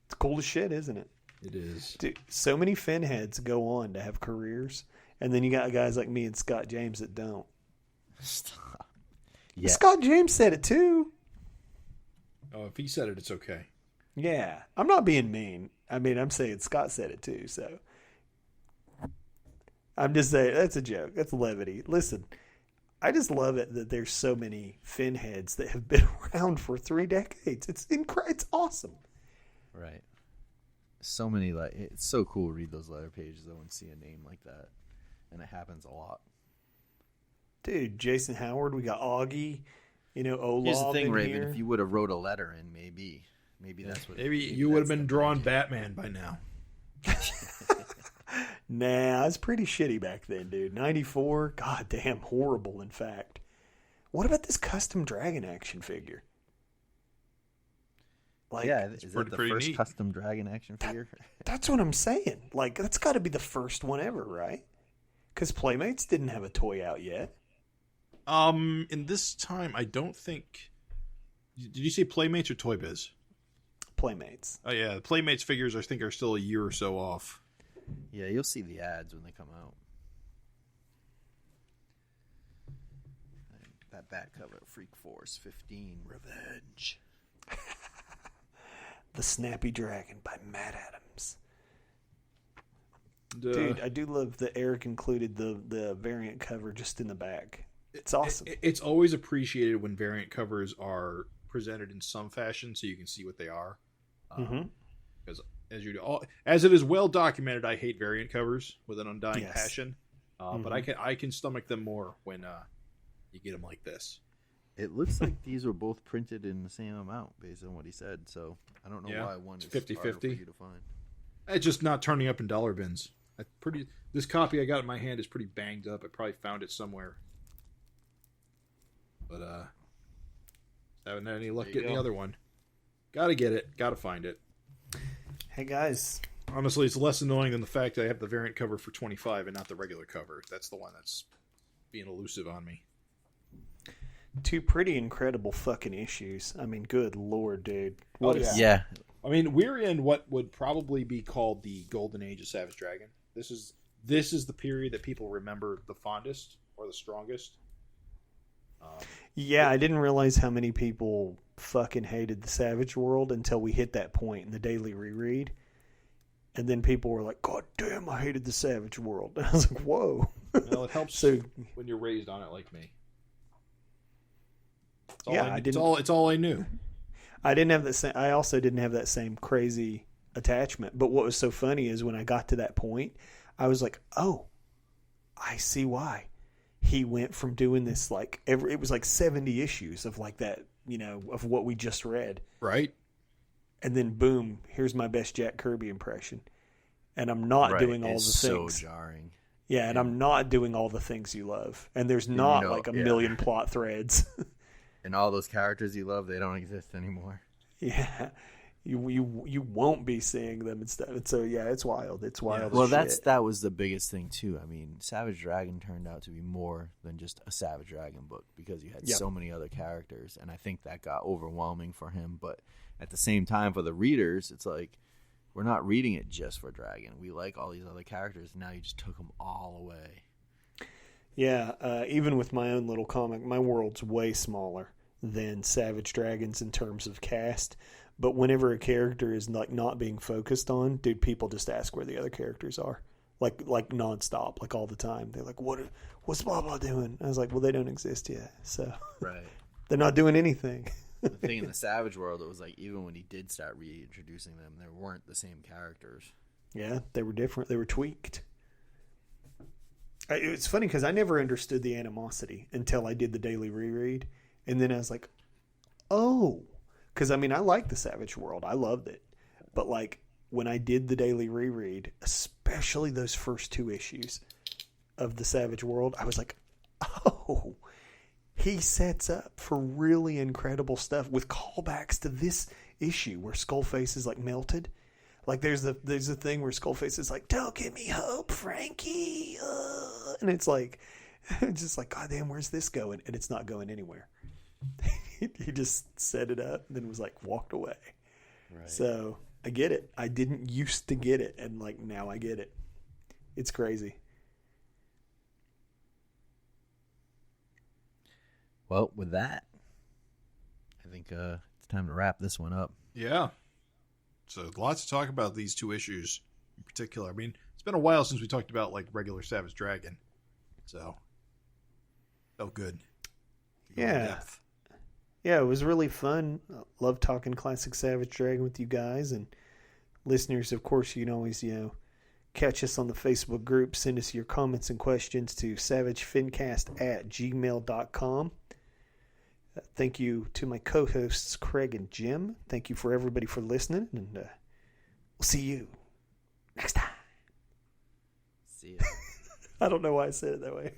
it's cool as shit, isn't it? It is. Dude, so many fin heads go on to have careers, and then you got guys like me and Scott James that don't. Stop. Yeah. Scott James said it too. Oh, if he said it, it's okay. Yeah, I'm not being mean. I mean, I'm saying Scott said it too, so I'm just saying that's a joke. That's levity. Listen, I just love it that there's so many fin heads that have been around for 3 decades. It's incredible. It's awesome. Right. So many, like, it's so cool to read those letter pages though and see a name like that, and it happens a lot. Dude, Jason Howard, we got Augie, Olaf. Here's the thing, Raven. here. If you would have wrote a letter in, maybe that's what. Maybe you would have been drawing Batman by now. Nah, it's pretty shitty back then, dude. 94, goddamn horrible. In fact, what about this custom dragon action figure? Like, yeah, is that the first neat. custom dragon action figure? That's what I'm saying. Like, that's got to be the first one ever, right? Because Playmates didn't have a toy out yet. In this time, I don't think. Did you say Playmates or Toy Biz? Playmates. Oh yeah, the Playmates figures I think are still a year or so off. Yeah, you'll see the ads when they come out. That back cover, Freak Force 15, Revenge. The Snappy Dragon by Matt Adams. Dude, I do love that Eric included the variant cover just in the back. It's awesome. It's always appreciated when variant covers are presented in some fashion so you can see what they are. Because as it is well documented, I hate variant covers with an undying passion. But I can stomach them more when you get them like this. It looks like these were both printed in the same amount based on what he said. So I don't know why one is 50-50 harder for you to find. It's just not turning up in dollar bins. This copy I got in my hand is pretty banged up. I probably found it somewhere. But haven't had any luck getting the other one. Gotta get it. Gotta find it. Hey guys. Honestly, it's less annoying than the fact that I have the variant cover for $25 and not the regular cover. That's the one that's being elusive on me. 2 pretty incredible fucking issues. I mean, good lord, dude. Yeah. I mean, we're in what would probably be called the golden age of Savage Dragon. This is the period that people remember the fondest or the strongest. Yeah, I didn't realize how many people fucking hated the Savage World until we hit that point in the daily reread. And then people were like, God damn, I hated the Savage World. And I was like, whoa. Well, it helps when you're raised on it like me. It's all I knew. I didn't have that same. I also didn't have that same crazy attachment. But what was so funny is when I got to that point, I was like, "Oh, I see why he went from doing this like it was like 70 issues of like that, of what we just read, right? And then boom, here's my best Jack Kirby impression. and I'm not Right. doing all the It's so things. jarring. Yeah, and I'm not doing all the things you love. And there's not like a million plot threads. And all those characters you love, they don't exist anymore. Yeah. You won't be seeing them instead. And so yeah, it's wild. It's wild. Well, as shit. that was the biggest thing too. I mean, Savage Dragon turned out to be more than just a Savage Dragon book because you had so many other characters, and I think that got overwhelming for him. But at the same time, for the readers, it's like we're not reading it just for Dragon. We like all these other characters, and now you just took them all away. Yeah, even with my own little comic, my world's way smaller than Savage Dragon's in terms of cast. But whenever a character is like not being focused on, dude, people just ask where the other characters are, like nonstop, like all the time. They're like, "What's blah blah doing?" I was like, "Well, they don't exist yet, so Right. they're not doing anything." The thing in the Savage world, it was like even when he did start reintroducing them, they weren't the same characters. Yeah, they were different. They were tweaked. It's funny because I never understood the animosity until I did the daily reread, and then I was like, "Oh." Because, I mean, I like the Savage World. I loved it. But, like, when I did the daily reread, especially those first 2 issues of the Savage World, I was like, oh, he sets up for really incredible stuff with callbacks to this issue where Skullface is, like, melted. Like, there's a thing where Skullface is like, "Don't give me hope, Frankie." And it's like, just like, God damn, where's this going? And it's not going anywhere. He just set it up and then was like walked away. Right. So I get it. I didn't used to get it, and like now I get it. It's crazy. Well, with that, I think it's time to wrap this one up. Yeah. So lots to talk about these 2 issues in particular. I mean, it's been a while since we talked about like regular Savage Dragon. So felt good. Yeah. Yeah, it was really fun. Love talking classic Savage Dragon with you guys and listeners. Of course, you can always, catch us on the Facebook group. Send us your comments and questions to savagefincast@gmail.com. Thank you to my co-hosts, Craig and Jim. Thank you for everybody for listening, and we'll see you next time. See ya. I don't know why I said it that way.